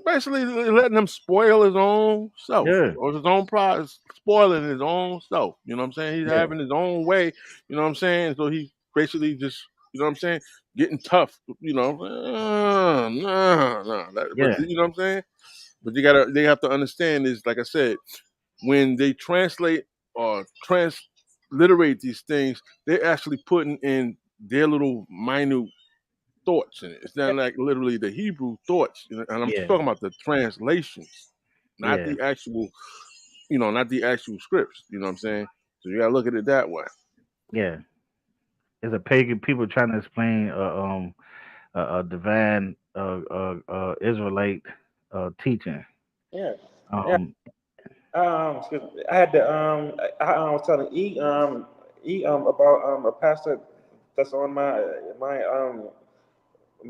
Basically letting him spoil his own self
Yeah,
or his own pride, spoiling his own self. You know what I'm saying? He's
yeah,
having his own way. You know what I'm saying? So he basically just, you know what I'm saying, getting tough. You know, but
yeah,
you know what I'm saying. But they have to understand is like I said, when they translate or transliterate these things, they're actually putting in their little minute thoughts in it. It's not like literally the Hebrew thoughts, you know, and I'm
yeah,
talking about the translations, not
yeah,
the actual, not the actual scripts. You know what I'm saying? So you gotta look at it that way.
yeah. It's a pagan people trying to explain a divine Israelite teaching.
Yeah. Yeah.
Um,
Excuse me. I had to I was telling E about a pastor that's on my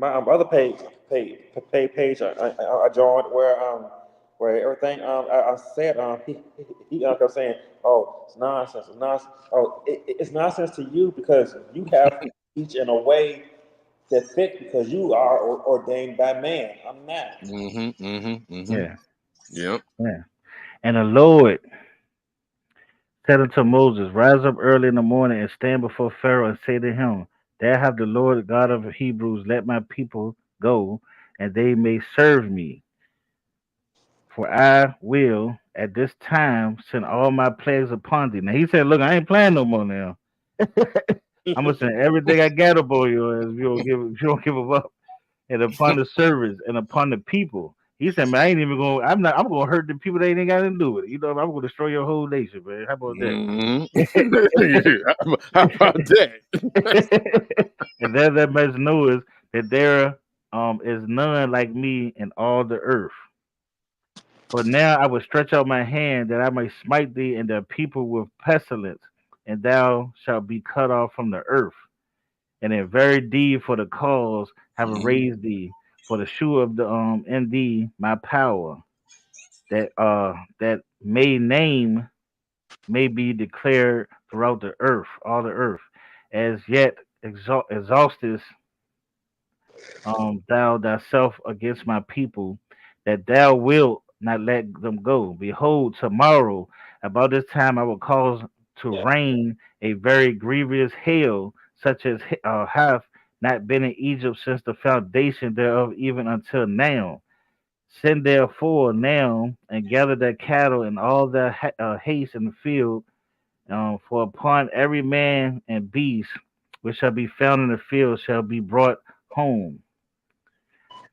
other page I joined where everything I said he kept saying, oh, it's nonsense, it's nonsense. Oh, it's nonsense to you because you have to teach in a way that fits because you are ordained by man. I'm not.
Mm-hmm. Mm-hmm. Mm-hmm.
yeah,
Yep.
yeah. And the Lord said unto Moses, rise up early in the morning and stand before Pharaoh and say to him, there have the Lord God of the Hebrews let my people go, and they may serve me. For I will at this time send all my plagues upon thee. Now he said, look, I ain't playing no more now. I'm gonna send everything I got upon you if you don't give them up. And upon the servants and upon the people. He said, man, I ain't even going I'm gonna hurt the people that ain't got nothing to do with it. You know, I'm gonna destroy your whole nation, man. How about that?
Mm-hmm. How about that?
And that must know is that there is none like me in all the earth. For now I will stretch out my hand that I may smite thee and the people with pestilence, and thou shalt be cut off from the earth. And in very deed for the cause have I
Mm-hmm.
raised thee, for the shew of the in thee my power, that may name may be declared throughout the earth, all the earth, as yet exhaustest thou thyself against my people, that thou wilt not let them go. Behold, tomorrow about this time I will cause to
Yeah.
rain a very grievous hail, such as hath not been in Egypt since the foundation thereof, even until now. Send therefore now and gather their cattle and all their haste in the field, for upon every man and beast which shall be found in the field shall be brought home.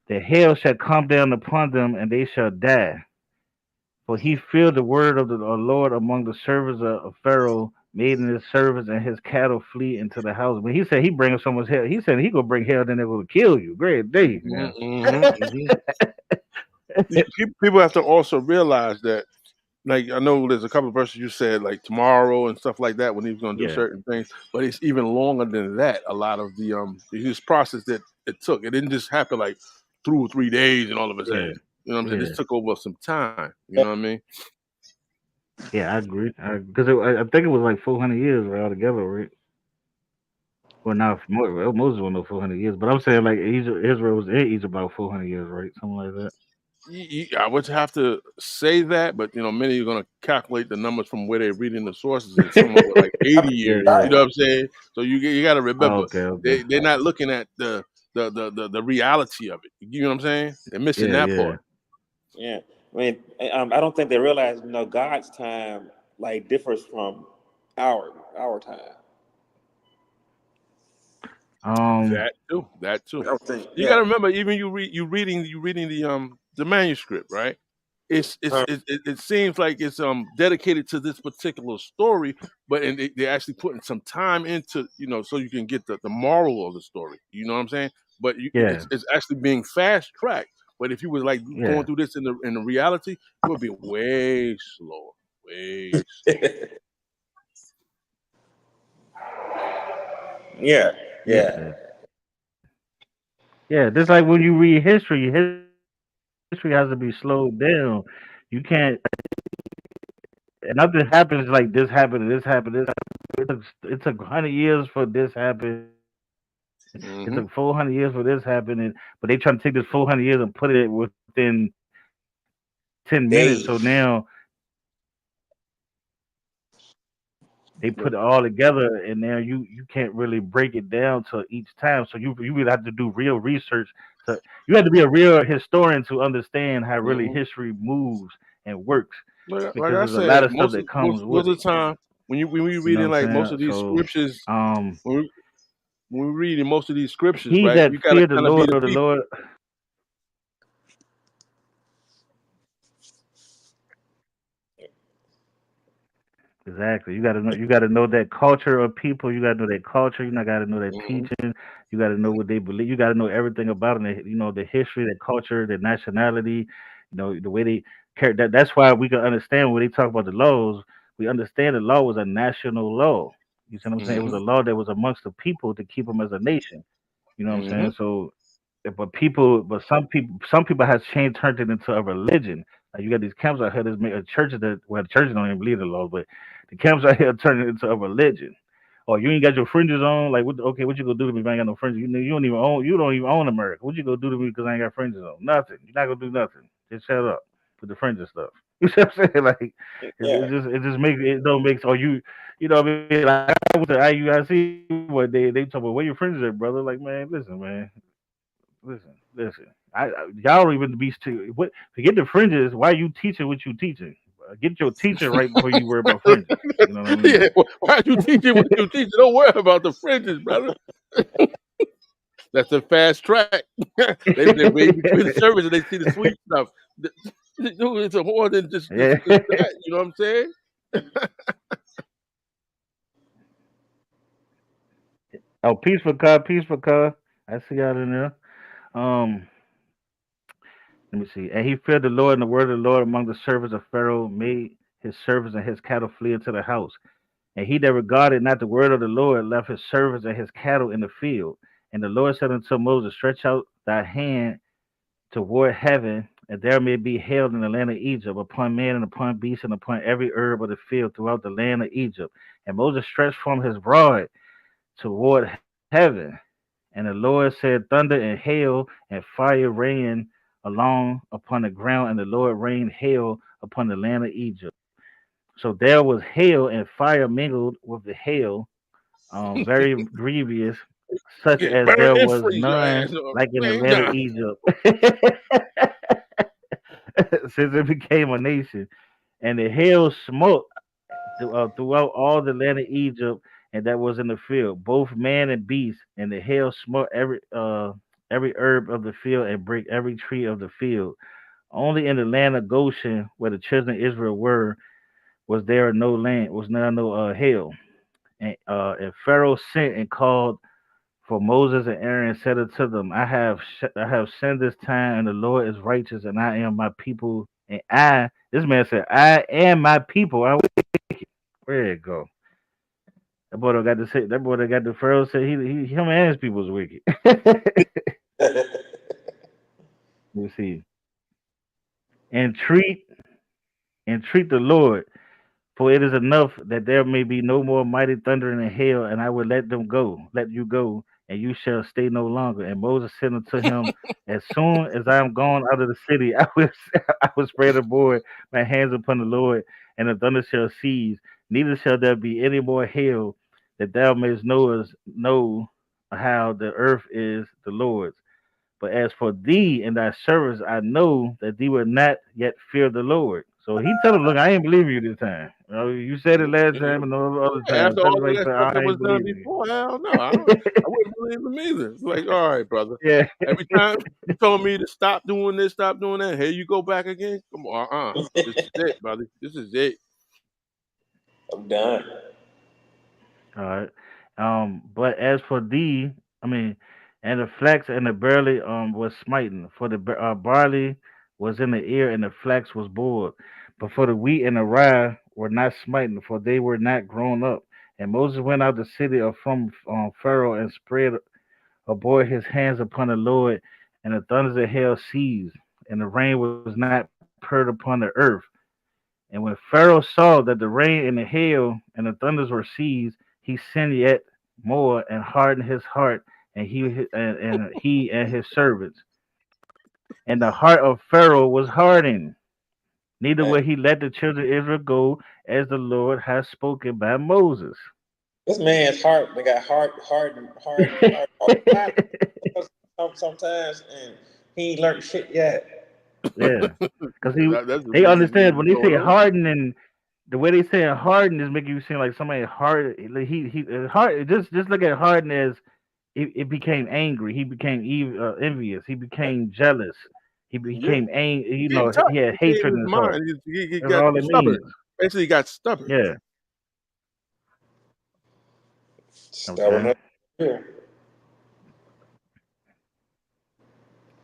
The hail shall come down upon them, and they shall die. For he feared the word of the Lord among the servants of Pharaoh, made his servants and his cattle flee into the house. But he said he bring so much hell. He said he gonna bring hell, then they're gonna kill you. Great day now.
Mm-hmm. People have to also realize that, like, I know there's a couple of verses you said like tomorrow and stuff like that when he was going to do
Yeah,
certain things, but it's even longer than that. A lot of this process that it took, it didn't just happen like 2 or 3 days and all of a
yeah,
sudden. You know what I'm saying?
yeah,
This took over some time. You know what I mean?
yeah. I agree. Because I think it was like 400 years right, altogether, right? Well, not Moses was no 400 years, but I'm saying like Israel was in Egypt about 400 years, right? Something like that.
I would have to say that, but many are going to calculate the numbers from where they're reading the sources. It's somewhere with like 80
Yeah,
years.
yeah.
You know what I'm saying? So you got to
Oh,
remember
okay, okay.
they're not looking at the reality of it. You know what I'm saying? They're missing
Yeah,
that
yeah.
part.
Yeah, I mean, I don't think they realize, God's time like differs from our time.
Um,
That too. That too.
I would think,
You got to
yeah.
remember, even you reading the manuscript, right?
Uh,
It seems like it's dedicated to this particular story, but they're actually putting some time into so you can get the moral of the story. You know what I'm saying? but
Yeah,
it's actually being fast tracked. But if you was like going
yeah,
through this in the reality, it would be way slower, way slower.
Yeah, yeah.
yeah, yeah. Just like when you read history, history has to be slowed down. You can't. Nothing happens like this happened, and this happened, this happened. It took 100 years for this happened. It took 400
Hmm.
years for this happened, but they trying to take this 400 years and put it within 10 minutes. So now
Days.
they put it all together, and now you can't really break it down to each time. So you really have to do real research. To You have to be a real historian to understand how really
Hmm.
history moves and works,
Like
because
I
there's a lot
said,
of stuff that comes with
most
it.
of the time when we
You know
reading
what
like
I'm
most
saying?
of these
So,
scriptures,
um,
when we, when we're reading most of these scriptures,
he
right?
that
You got to
feared the
kind of be
Lord,
the
the
people.
Lord. Exactly. You gotta know. You gotta know that culture of people. You gotta know that culture. You gotta know that
Hmm.
teaching. You gotta know what they believe. You gotta know everything about them. You know the history, the culture, the nationality. You know the way they care. That's why we can understand when they talk about the laws. We understand the law was a national law. You see what I'm saying? It was
Hmm.
a law that was amongst the people to keep them as a nation. You know what I'm
Hmm.
saying? So, but some people has changed, turned it into a religion. Like you got these camps out here that's make a churches that well, the churches don't even believe the law, but the camps out here turn it into a religion. Or you ain't got your fringes on, like what? Okay, what you gonna do to me if I ain't got no fringes? You don't even own America. What you gonna do to me because I ain't got fringes on? Nothing. You're not gonna do nothing. Just shut up with the fringes stuff. You see what I'm saying? Like
Yeah.
it just makes it don't make or you know what I mean? Like I went to IUIC one day, they talk about where your fringes at, brother. Like man, listen. Y'all don't even be to what forget the fringes. Why you teaching what you teaching? Get your teaching right before you worry about fringes. You know what I mean?
Yeah, why are you teaching what you teaching? Don't worry about the fringes, brother. That's a fast track. They wait between the service and they see the sweet stuff. It's a more than
Yeah.
just that. You know what I'm saying?
Oh, peaceful car, peaceful car. I see y'all in there. Um, Let me see. And he feared the Lord, and the word of the Lord among the servants of Pharaoh made his servants and his cattle flee into the house. And he that regarded not the word of the Lord left his servants and his cattle in the field. And the Lord said unto Moses, stretch out thy hand toward heaven, and there may be hail in the land of Egypt upon man and upon beast and upon every herb of the field throughout the land of Egypt. And Moses stretched from his rod toward heaven. And the Lord said, thunder and hail and fire rain along upon the ground, and the Lord rained hail upon the land of Egypt. So there was hail and fire mingled with the hail, very grievous, such
Yeah,
as
burn
there
and
was
freeze your
none
ass off.
like in the
Man,
land of
nah.
Egypt, since it became a nation. And the hail smote throughout all the land of Egypt, and that was in the field, both man and beast. And the hail smote every herb of the field and break every tree of the field. Only in the land of Goshen, where the children of Israel were, was there no hail. And Pharaoh sent and called for Moses and Aaron, and said unto them, I have sinned this time, and the Lord is righteous, and I am my people. And this man said, I am my people. Where it go? That boy don't got to say. That boy that got the Pharaoh said him and his people was wicked. You see, entreat entreat the Lord, for it is enough that there may be no more mighty thunder and hail, and I will let you go, and you shall stay no longer. And Moses said unto him, as soon as I am gone out of the city, I will spread abroad my hands upon the Lord, and the thunder shall cease, neither shall there be any more hail, that thou mayest know how the earth is the Lord's. But as for thee and thy servants, I know that thee will not yet fear the Lord. So he tell him, look, I ain't believe you this time. You said it last time and all the other times.
After
Tell him
all of
like
that
that,
stuff that
I
was
ain't
done
believe
before, hell no, I wouldn't believe him either. It's like, all right, brother.
you. Yeah.
Every time you told me to stop doing this, stop doing that, here you go back again. Come on, this is it, brother. This is it.
I'm done.
All right. But as for thee, I mean, And the flax and the barley was smitten, for the barley was in the ear, and the flax was boiled. But for the wheat and the rye were not smitten, for they were not grown up. And Moses went out the city of from Pharaoh and spread abroad his hands upon the Lord, and the thunders of hell ceased, and the rain was not poured upon the earth. And when Pharaoh saw that the rain and the hail and the thunders were ceased, he sinned yet more and hardened his heart, and he and his servants. And the heart of Pharaoh was hardened. Neither
Man,
would he let the children of Israel go, as the Lord has spoken by Moses.
this man's heart they got hard all the time. Sometimes, and he ain't learned shit yet.
Yeah, because
That's the
they
biggest
understand
reason
when they say
going on.
hardening. The way they say harden is making you seem like somebody hard. He hard. Just look at harden as it became angry. He became envious. He became jealous. He
Yeah,
became angry.
getting tough.
He had
He changed
hatred in
his
his heart.
mind. He
That's
got
all it
stubborn.
means.
Basically, he got stubborn.
Yeah. Okay.
Stubborn. Yeah.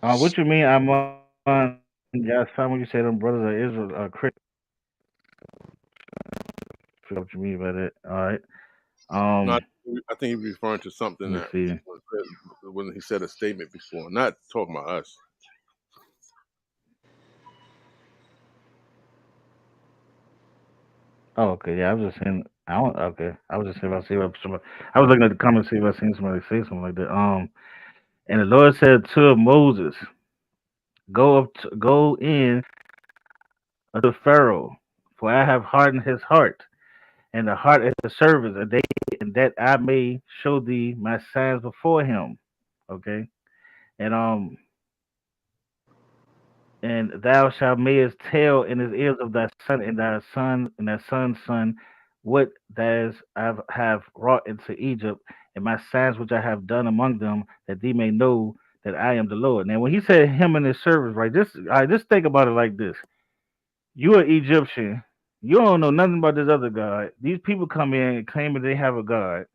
What you mean? I'm on. Yeah, Simon. You say them brothers of Israel are Christian. Figure out what you mean by that. All right.
No,
Um.
I think he's referring to something
Let me
that
see.
was said when he said a statement before. Not talking about us.
Oh, okay. Yeah, I was just saying. I don't. Okay. I was just saying. If I see what somebody. I was looking at the comments see if I seen somebody say something like that. And the Lord said to Moses, go in unto Pharaoh, for I have hardened his heart, and the heart of his servants, and that I may show thee my signs before him. Okay, and and thou shalt mayest tell in his ears of thy son and thy son and thy son's son what thou have wrought into Egypt, and my signs which I have done among them, that thee may know that I am the Lord. Now, when he said him and his servants, right? Just think about it like this: you are Egyptian. You don't know nothing about this other God. These people come in claiming they have a God.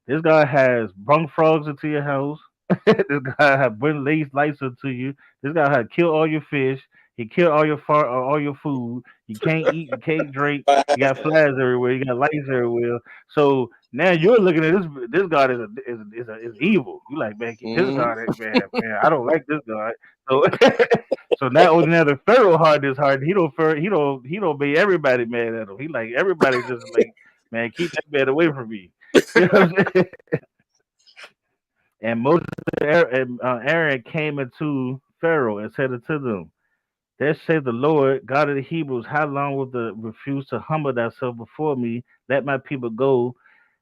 This guy has brung frogs into your house. This guy had bring lights into you. This guy had killed all your fish. He killed all your food. You can't eat. You can't drink. You got flies everywhere. You got lights everywhere. So now you're looking at this. This God is evil. You like, man, this
Hmm.
God, man, I don't like this God. So so now the Pharaoh heart is hard. He don't make everybody mad at him. He like everybody just like, man, keep that man away from me. You know what I'm saying? And Moses and Aaron came into Pharaoh and said unto them, "Thus said the Lord, God of the Hebrews, how long will the refuse to humble thyself before me? Let my people go,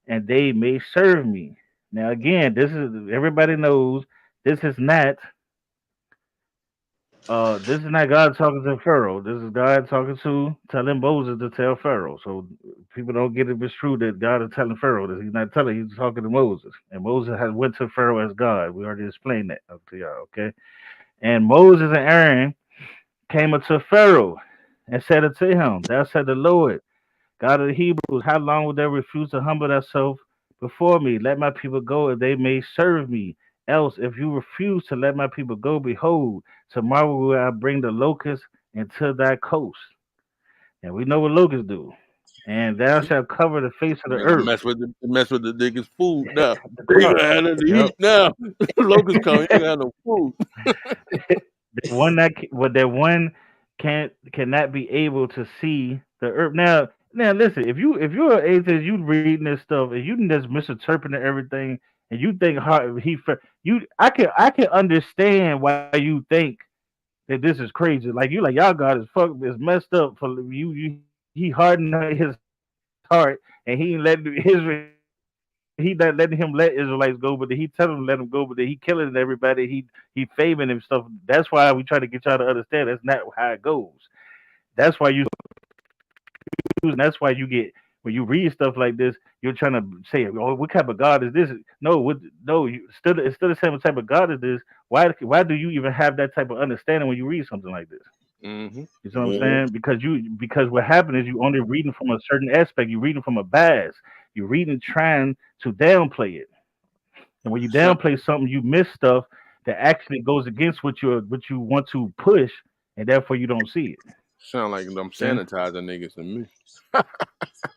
and they may serve me." Now again, this is everybody knows this is not God talking to Pharaoh. This is God talking to telling Moses to tell Pharaoh. So people don't get it misconstrued that God is telling Pharaoh this. He's not telling. He's talking to Moses, and Moses has went to Pharaoh as God. We already explained that up to y'all. Okay, and Moses and Aaron came unto Pharaoh and said unto him, "Thou said the Lord, God of the Hebrews, how long will thou refuse to humble thyself before me? Let my people go, and they may serve me. Else, if you refuse to let my people go, behold, tomorrow will I bring the locusts into thy coast." And we know what locusts do. "And thou shalt cover the face of the
They're gonna
earth."
mess with the niggas' food now.
The
They
crops.
gonna have nothing to
Yep.
eat now. Locusts coming, ain't gonna have no food.
That one cannot be able to see the earth. Now listen, if you're an atheist, you reading this stuff and you just misinterpreting everything, and you think I can understand why you think that this is crazy. Like you like y'all God is messed up for you. He hardened his heart and he ain't letting Israel. He not letting him let Israelites go, but he telling them let them go, but he killing everybody. He faming and stuff. That's why we try to get y'all to understand that's not how it goes. That's why you and that's why you get when you read stuff like this, you're trying to say, "Oh, what type of God is this?" No, it's still the same type of God as this. Why do you even have that type of understanding when you read something like this?
Hmm.
You see what I'm
Mm-hmm.
saying? Because what happened is you only reading from a certain aspect. You're reading from a bias. You're reading trying to downplay it. And when you
Sound,
downplay something, you miss stuff that actually goes against what you want to push, and therefore you don't see it.
sound like them
See?
sanitizer niggas to me.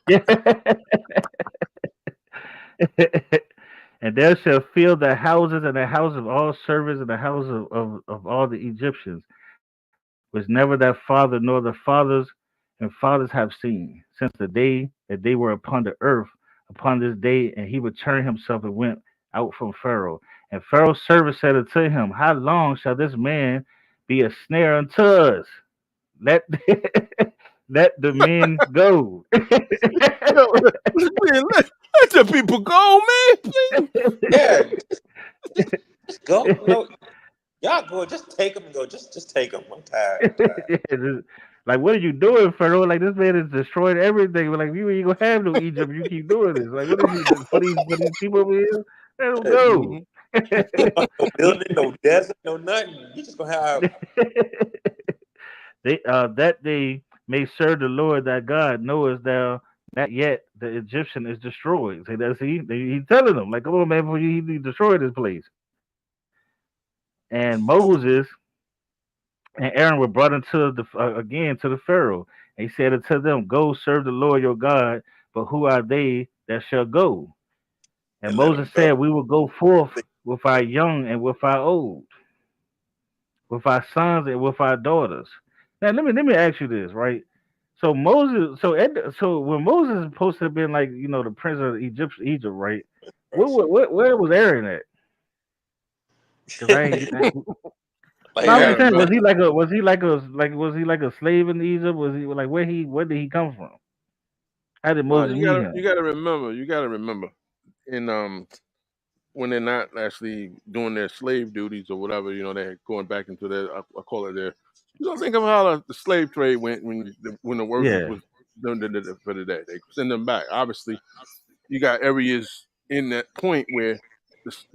Yeah. And there shall fill the houses and the house of all servants and the house of all the Egyptians, which never that father nor the fathers and fathers have seen, since the day that they were upon the earth, upon this day, and he returned himself and went out from Pharaoh. And Pharaoh's servant said unto him, how long shall this man be a snare unto us? Let let the men go.
Yo, man, let the people go, man. Please.
Yeah, just go. Y'all go. Just take them and go. Just take them. I'm tired. I'm tired.
Yeah, like, what are you doing, Pharaoh? Like, this man has destroyed everything. But like, you ain't gonna have no Egypt. You keep doing this. Like, what is he for these people over here? Let them
Yeah,
go.
Mhm.
no building, no desert, no nothing. You just gonna have.
They that they may serve the Lord thy God. Knowest thou not yet the Egyptian is destroyed? See, that's he's telling them, like, come on, man, before you destroy this place. And Moses and Aaron were brought into the again to the Pharaoh. And he said unto them, go serve the Lord your God. But who are they that shall go? And
And let them
Moses
go.
said, we will go forth with our young and with our old, with our sons and with our daughters. Now let me ask you this, right? So Moses, so when Moses is supposed to have been, like, the prince of Egypt, right? Where was Aaron at? Because I ain't get.
Like
No, I'm
You
just
gotta
Aaron,
saying,
remember.
was he like a slave in Egypt? Was he like where did he come from? How did
No,
Moses meet him?
you gotta remember. You gotta remember. In when they're not actually doing their slave duties or whatever, they're going back into their, I call it their. You don't think of how the slave trade went when the workers
Yeah.
was done for the day. They send them back. Obviously, you got areas in that point where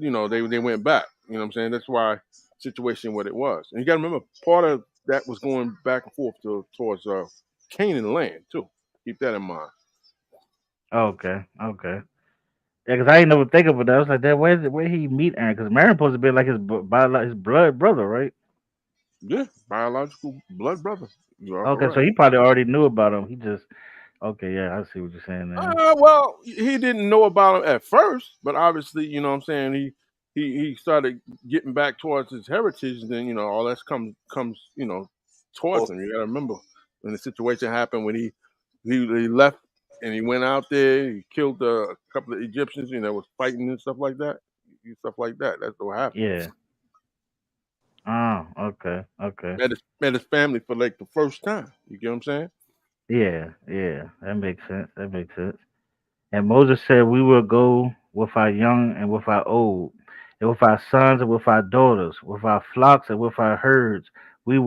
they went back. You know what I'm saying? That's why situation what it was. And you got to remember, part of that was going back and forth towards Canaan land too. Keep that in mind.
Okay. Okay. Yeah, because I ain't never think of it. I was like, that where he meet Aaron? Because Aaron supposed to be like his blood brother, right?
Yeah, biological blood brother. You are
Okay, so
correct.
he probably already knew about him. He just okay. Yeah, I see what you're saying now.
Well, he didn't know about him at first, but obviously, you know what I'm saying, he started getting back towards his heritage, and then all that comes towards
both
him. You got to remember when the situation happened when he left and he went out there, he killed a couple of Egyptians, was fighting and stuff like that. Stuff like that. That's what happened.
Yeah. Oh, okay. Okay.
Met his family for like the first time. You get what I'm saying?
Yeah. Yeah. That makes sense. That makes sense. And Moses said, we will go with our young and with our old, and with our sons and with our daughters, with our flocks and with our herds. Will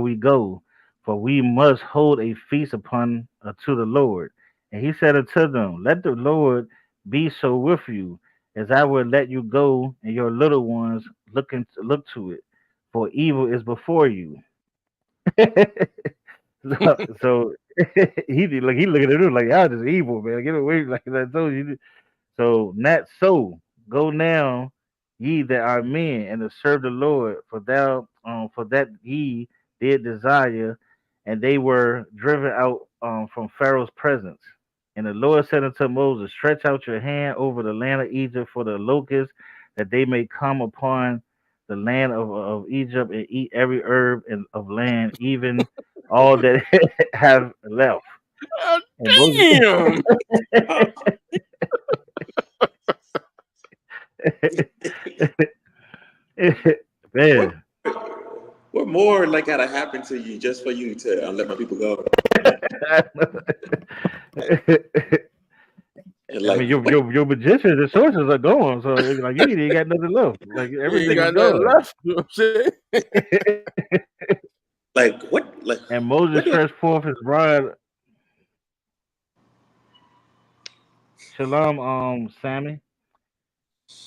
we go, for we must hold a feast upon to the Lord. And he said unto them, let the Lord be so with you, as I will let you go, and your little ones look to it, for evil is before you. So he looking at him like, y'all just evil, man. Get away, like I told you. So not so. Go now, ye that are men, and to serve the Lord, for that ye did desire, and they were driven out from Pharaoh's presence. And the Lord said unto Moses, stretch out your hand over the land of Egypt for the locusts, that they may come upon the land of Egypt and eat every herb of land, even all that have left.
Oh,
And Moses,
damn!
uh, what
man.
what more like gotta happen to you just for you to let my people go? And
I
like
mean, your
what
your your magicians and sorcerers are gone, so it's like you ain't got nothing left. Like
You ain't
everything is
got nothing
gone.
left. You know what I'm saying?
like
And Moses
what do
stretched forth his rod, Shalom, Sammy.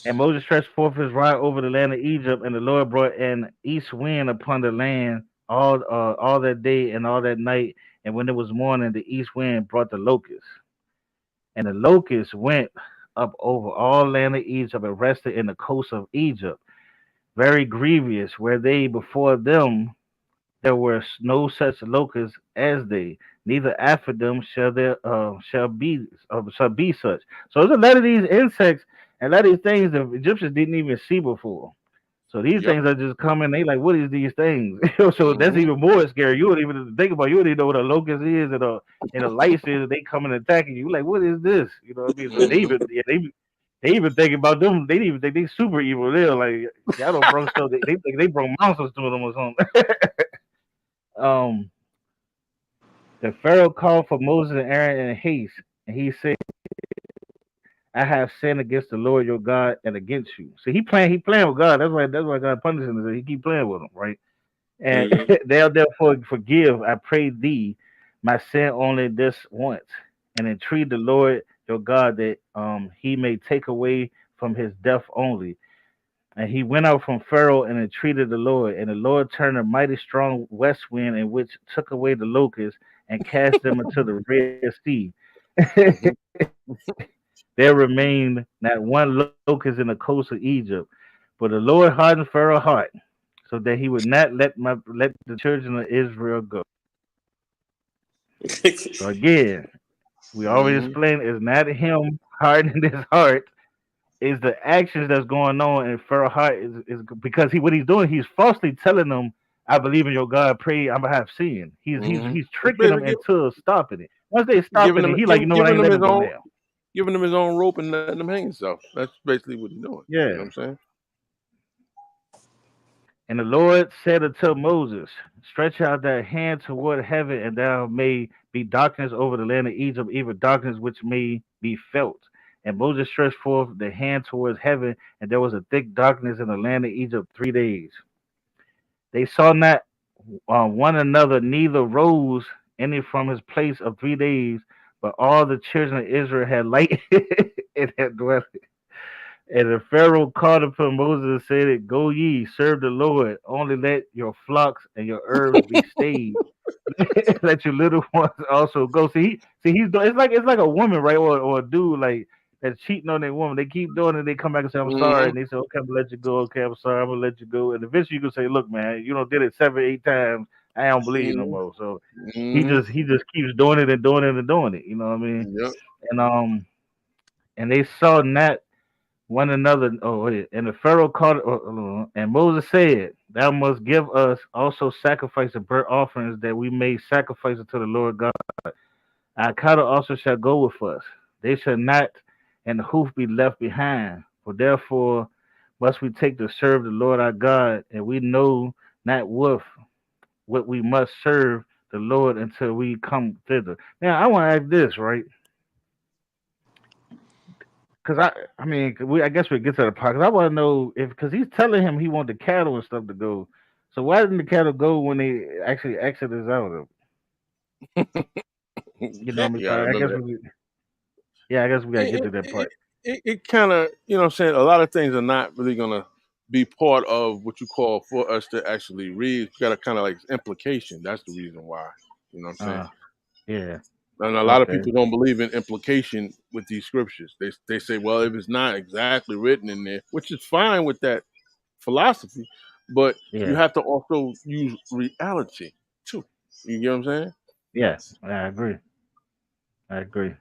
And Moses stretched forth his rod over the land of Egypt, and the Lord brought an east wind upon the land all that day and all that night. And when it was morning, the east wind brought the locusts, and the locusts went. up over all land of Egypt and rested in the coast of Egypt, very grievous, where they before them there were no such locusts as they, neither after them shall be such. So there's a lot of these insects and a lot of these things the Egyptians didn't even see before. So these
Yep.
things are just coming. They like, what is these things? So that's
Hmm.
even more scary. You don't even think about. You don't even know what a locust is and a lice is. They come and attacking you. Like, what is this? You know what I mean? So they
Hmm.
even yeah, they even think about them. They even think they super evil. They're like, y'all don't bring stuff. They think they bring monsters to them or something. um, the Pharaoh called for Moses and Aaron in haste, and he said, "I have sinned against the Lord your God and against you." So he playing with God. That's why God punishes him. He keep playing with him, right? And
Mm-hmm.
they'll therefore forgive, I pray thee, my sin only this once, and entreat the Lord your God that he may take away from his death only. And he went out from Pharaoh and entreated the Lord, and the Lord turned a mighty strong west wind, in which took away the locusts and cast them into the Red Sea.
Hmm.
There remained not one locust in the coast of Egypt, but the Lord hardened Pharaoh's heart, so that he would not let the children of Israel go. So again, we already
Hmm.
explained it's not him hardening his heart, it's the actions that's going on in Pharaoh's heart is because what he's doing, he's falsely telling them, I believe in your God, pray, I'm gonna have sin.
Hmm.
He's
It's
tricking them
basically
into stopping it. Once they
giving
stopping it,
him
he like, you know what, I
giving
ain't
him
letting
his
them go
own
now.
rope and letting him hang himself. That's basically what he's doing. You know what
Yeah.
I'm saying?
And the Lord said unto Moses, stretch out thy hand toward heaven, and thou may be darkness over the land of Egypt, even darkness which may be felt. And Moses stretched forth the hand towards heaven, and there was a thick darkness in the land of Egypt 3 days. They saw not one another, neither rose any from his place of 3 days, but all the children of Israel had light in their dwelling. And the Pharaoh called upon Moses and said, go ye, serve the Lord, only let your flocks and your herbs be stayed. Let your little ones also go. He's doing it's like a woman, right? Or a dude like that's cheating on their woman. They keep doing it, they come back and say, I'm sorry,
Hmm.
and they say, okay, I'm gonna let you go, okay, I'm sorry, I'm gonna let you go. And eventually you can say, look, man, you don't did it 7, 8 times, I don't believe you no
Hmm.
more. So
Hmm.
he just keeps doing it and doing it and doing it, you know what I mean?
Yep.
And and they saw not one another. Oh, wait. And the Pharaoh called, and Moses said, thou must give us also sacrifice of burnt offerings that we may sacrifice unto the Lord God. Our cattle also shall go with us. They shall not and the hoof be left behind. For therefore must we take to serve the Lord our God, and we know not what we must serve the Lord until we come thither. Now I want to ask this, right? Because I mean, I guess we get to the part. Cause I want to know if, because he's telling him he want the cattle and stuff to go. So why didn't the cattle go when they actually exited out of? You know what I mean?
Yeah,
So
I
I
remember
guess
that.
yeah, I guess we gotta get
It
to that
it,
part.
it kind of, you know what I'm saying, a lot of things are not really gonna be part of what you call for us to actually read. You got to kind of like implication. That's the reason why. You know what I'm saying?
Uh, yeah,
And a lot of
okay,
people don't believe in implication with these scriptures. They say, well, if it's not exactly written in there, which is fine with that philosophy, but you
yeah,
have to also use reality too. You get what I'm saying?
yeah. I agree. I agree.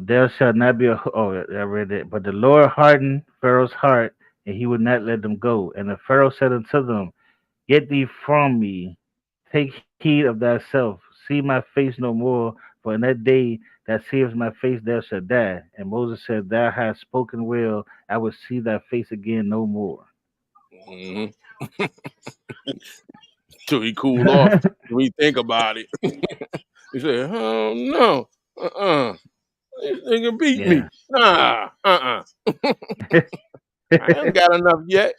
There shall not be a. Oh, I read it. But the Lord hardened Pharaoh's heart, and he would not let them go. And the Pharaoh said unto them, get thee from me. Take heed of thyself. See my face no more, for in that day that seest my face thou shalt die. And Moses said, thou hast spoken well. I will see thy face again no more.
Hmm. Till he cool off. When you think about it, he said, "Oh no, this nigga beat
Yeah.
me. Nah, I ain't got enough yet.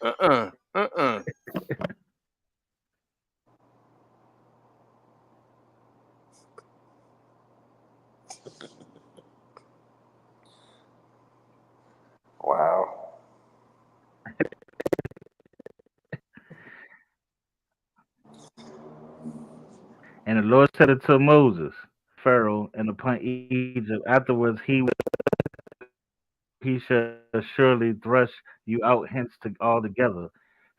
Wow.
And the Lord said unto Moses, Pharaoh, and upon Egypt, afterwards he will he shall surely thrust you out hence to altogether.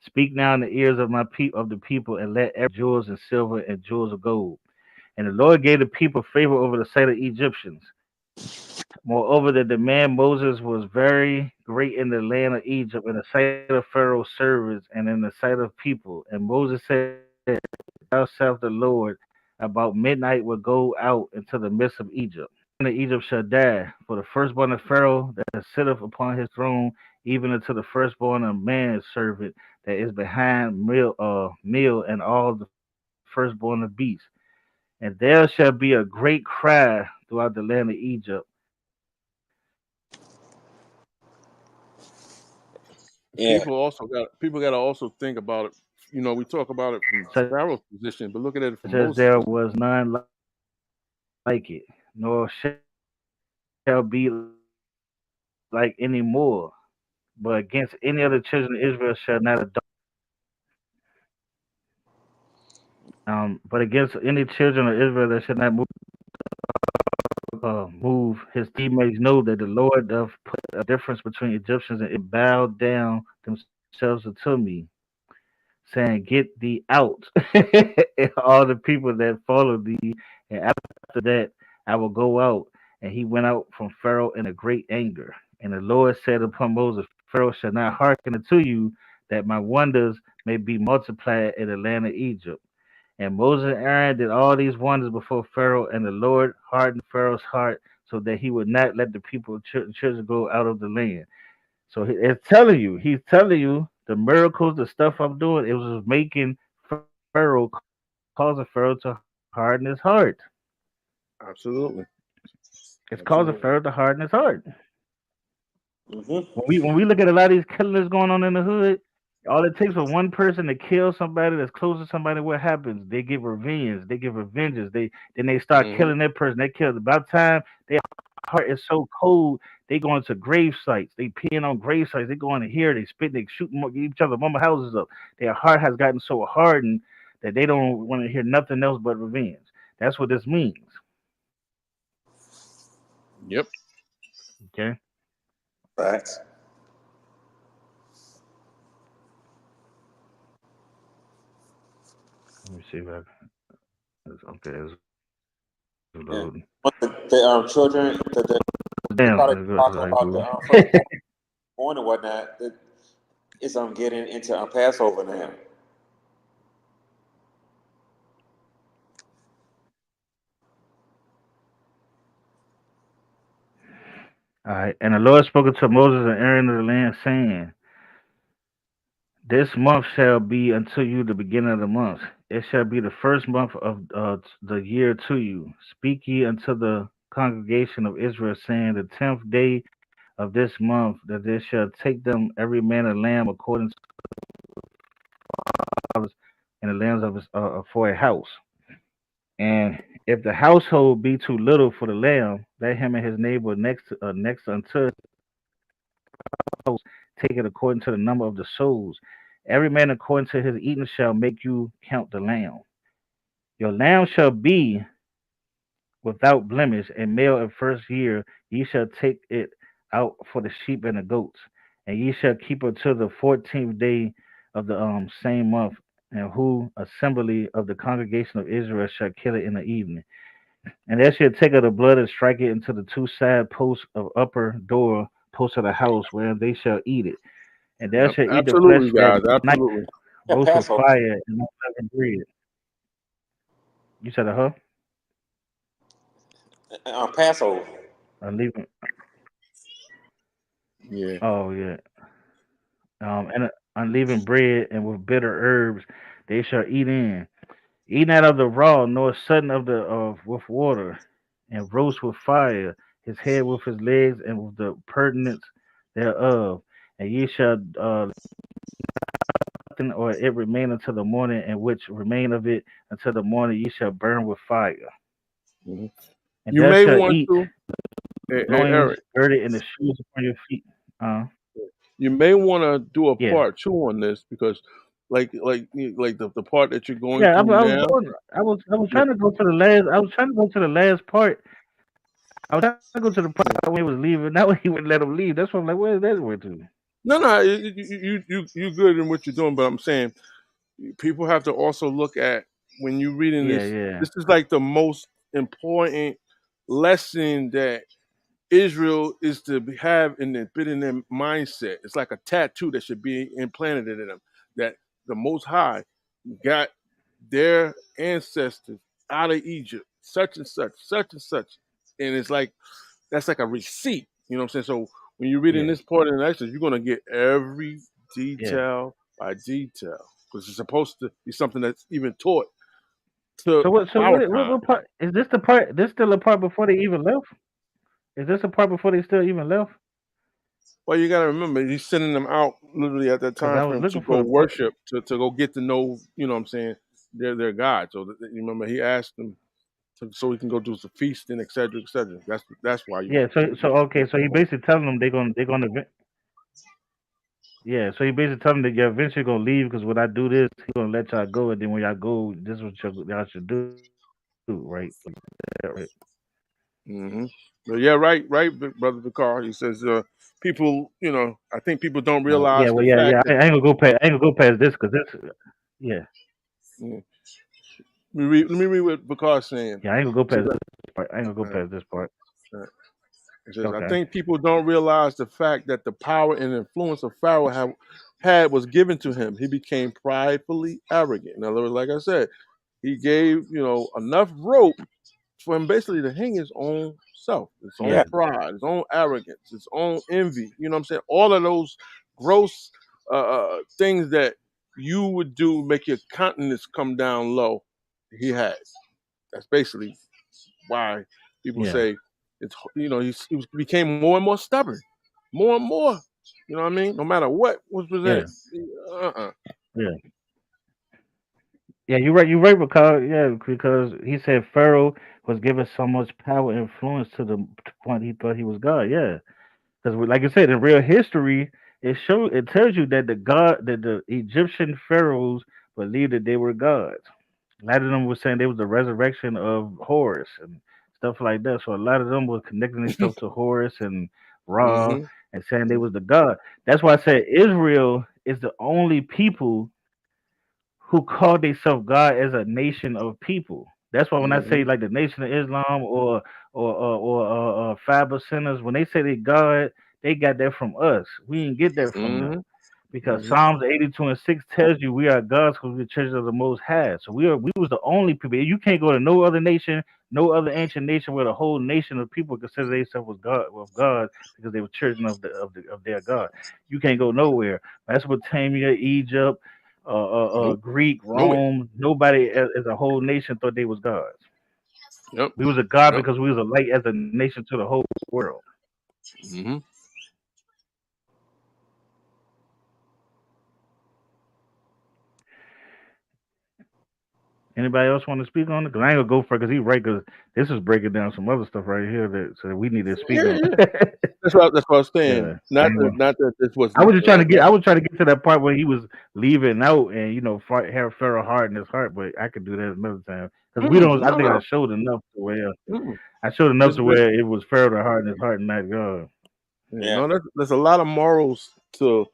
Speak now in the ears of of the people, and let every jewels and silver and jewels of gold. And the Lord gave the people favor over the sight of Egyptians. Moreover, the demand Moses was very great in the land of Egypt, in the sight of Pharaoh's servants, and in the sight of people. And Moses said, Thou shalt the Lord about midnight will go out into the midst of Egypt. And Egypt shall die, for the firstborn of Pharaoh that sitteth upon his throne, even unto the firstborn of man's servant that is behind meal, and all the firstborn of beasts. And there shall be a great cry throughout the land of Egypt.
Yeah.
People got to also think about it. You know, we talk about it from
Such as
Pharaoh's
there
position, but
was
look at it from
none
Moses'
like it,
position.
nor shall be like any more. But against any other children of Israel shall not a dog but against any children of Israel that shall not move his teammates know that the Lord doth put a difference between Egyptians and bow down themselves unto me, saying, Get thee out, and all the people that followed thee, and after that I will go out. And he went out from Pharaoh in a great anger. And the Lord said upon Moses, Pharaoh shall not hearken unto you, that my wonders may be multiplied in the land of Egypt. And Moses and Aaron did all these wonders before Pharaoh, and the Lord hardened Pharaoh's heart so that he would not let the people children go out of the land. So he's telling you the miracles, the stuff I'm doing, it was making Pharaoh, causing Pharaoh to harden his heart.
Absolutely,
It's causing Pharaoh to
absolutely.
harden his heart.
Mm-hmm.
When we look at a lot of these killings going on in the hood, all it takes for one person to kill somebody that's close to somebody. What happens? They get revenge. They get revenges. They start
Hmm.
killing that person. They kill. By the time their heart is so cold, they go into grave sites. They peeing on grave sites. They go into here. They spit. They shoot each other. Mama houses up. Their heart has gotten so hardened that they don't want to hear nothing else but revenge. That's what this means.
Yep.
Okay.
Facts.
Let me see if I. Okay, it's loading.
Yeah. But the children, the
Damn.
product
It's
talking
like,
about the first born and whatnot, that is getting into Passover now.
All right. And the Lord spoke unto Moses and Aaron of the land, saying, This month shall be unto you the beginning of the month. It shall be the first month of the year to you. Speak ye unto the congregation of Israel, saying, The 10th day of this month, that they shall take them every man a lamb according to fathers and the lambs of his, for a house. And if the household be too little for the lamb, let him and his neighbor next unto take it according to the number of the souls. Every man according to his eating shall make you count the lamb. Your lamb shall be without blemish, and male in first year. Ye shall take it out for the sheep and the goats, and ye shall keep it till the 14th day of the same month. And who assembly of the congregation of Israel shall kill it in the evening. And they shall take of the blood and strike it into the two side posts of upper door post of the house, where they shall eat it. And thou
Yep.
shalt eat the flesh
Absolutely,
that
guys.
night,
Absolutely.
Yeah,
roast with
Passover.
fire and unleavened bread. You said a huh?
Passover.
Unleavened.
Yeah.
Oh yeah. And unleavened bread and with bitter herbs they shall eat in. Eat not of the raw, nor sudden of the of with water, and roast with fire his head with his legs and with the purtenance thereof. And ye shall nothing or it remain until the morning, and which remain of it until the morning ye shall burn with fire.
Hmm.
And
You
thou
may
shalt
want
eat
to, hey,
loins
Eric.
girded and the shoes upon your feet. Uh,
You may want to do a
yeah.
part two on this because, like the part that you're going
Yeah,
through
I was
now.
going. I was
Yeah.
trying to go to the last. I was trying to go to the last part I was trying to go to the part when he was leaving. Now he wouldn't let him leave. That's why I'm like, where's that went to?
No, you good in what you're doing, but I'm saying people have to also look at when you're reading
Yeah,
this.
yeah,
This is like the most important lesson that Israel is to have in their bit in their mindset. It's like a tattoo that should be implanted in them. That the Most High got their ancestors out of Egypt, such and such, and it's like that's like a receipt. You know what I'm saying? So when you're reading
yeah,
this part in the Exodus, you're gonna get every
yeah.
detail by detail because it's supposed to be something that's even taught to
So what? So
our
what?
time.
What part is this? The part? This still a part before they even left? Is this a part before they still even left?
Well, you got to remember, he's sending them out literally at that
Because
time
I was
frame to
looking
go
for the part.
worship, to go get to know, you know what I'm saying, their God. So you remember, he asked them so he can go do some feasting, et cetera, et cetera. That's why
Yeah. So okay. So he basically telling them they're gonna yeah. So he basically telling them that you're eventually gonna leave because when I do this, he's gonna let y'all go, and then when y'all go, this is what y'all should do, right? Right.
hmm But yeah, right, brother Bakar. He says people, I think people don't
Yeah.
realize
Well,
the
yeah,
fact
yeah.
that.
I ain't gonna go past. I ain't gonna go past this because this. Yeah.
Mm, let me read what Bakar's saying.
Yeah. I ain't gonna go
He says,
past this part. I ain't gonna go
uh,
past this part.
uh, he says, I
Okay.
think people don't realize the fact that the power and influence of Pharaoh had was given to him. He became pridefully arrogant. In other words, like I said, he gave enough rope for him basically to hang his own self, his own
Yeah.
Yeah.
pride, his own arrogance, his own envy. You know what I'm saying? All of those gross things that you would do make your countenance come down low. He had. That's basically why people
Yeah.
say it's became more and more stubborn, more and more. You know what I mean? No matter what was presented.
Yeah.
Uh-uh.
Yeah. Yeah, you're right. You're right because he said Pharaoh was given so much power and influence to the point he thought he was God. Yeah, because like I said, in real history, it tells you that the Egyptian pharaohs believed that they were gods. A lot of them were saying they was the resurrection of Horus and stuff like that. So a lot of them were connecting themselves to Horus and Ra
Mm-hmm.
and saying they was the god. That's why I said Israel is the only people who call themselves God as a nation of people. That's why when I say
Mm-hmm.
like the Nation of Islam or five sinners, when they say they God, they got that from us. We didn't get that from them
Mm-hmm.
because
Mm-hmm.
Psalms 82:6 tells you we are gods because we're children of the Most High. So we was the only people. You can't go to no other nation, no other ancient nation where the whole nation of people consider themselves was God of God because they were children of their God. You can't go nowhere. Mesopotamia, Egypt,
Nope.
Greek,
Nowhere.
Rome. Nobody as a whole nation thought they was gods.
Yep.
We was a god
Yep.
because we was a light as a nation to the whole world.
Mm-hmm.
Anybody else want to speak on it? Because I ain't gonna go for it because he's right. Because this is breaking down some other stuff right here that we need to speak
Yeah,
on.
yeah. That's what I was saying.
Yeah, I
Not
ain't
that
gonna.
not that this was
I was just trying to
like
get. I was trying to get to that part where he was leaving out, and have Pharaoh hard in his heart. But I could do that another time because we don't. I
no,
think I
no.
showed enough to where
Mm-mm.
I showed enough
This,
to
this,
where it was Pharaoh to harden his heart and not God.
yeah,
Yeah.
no, there's a lot of morals to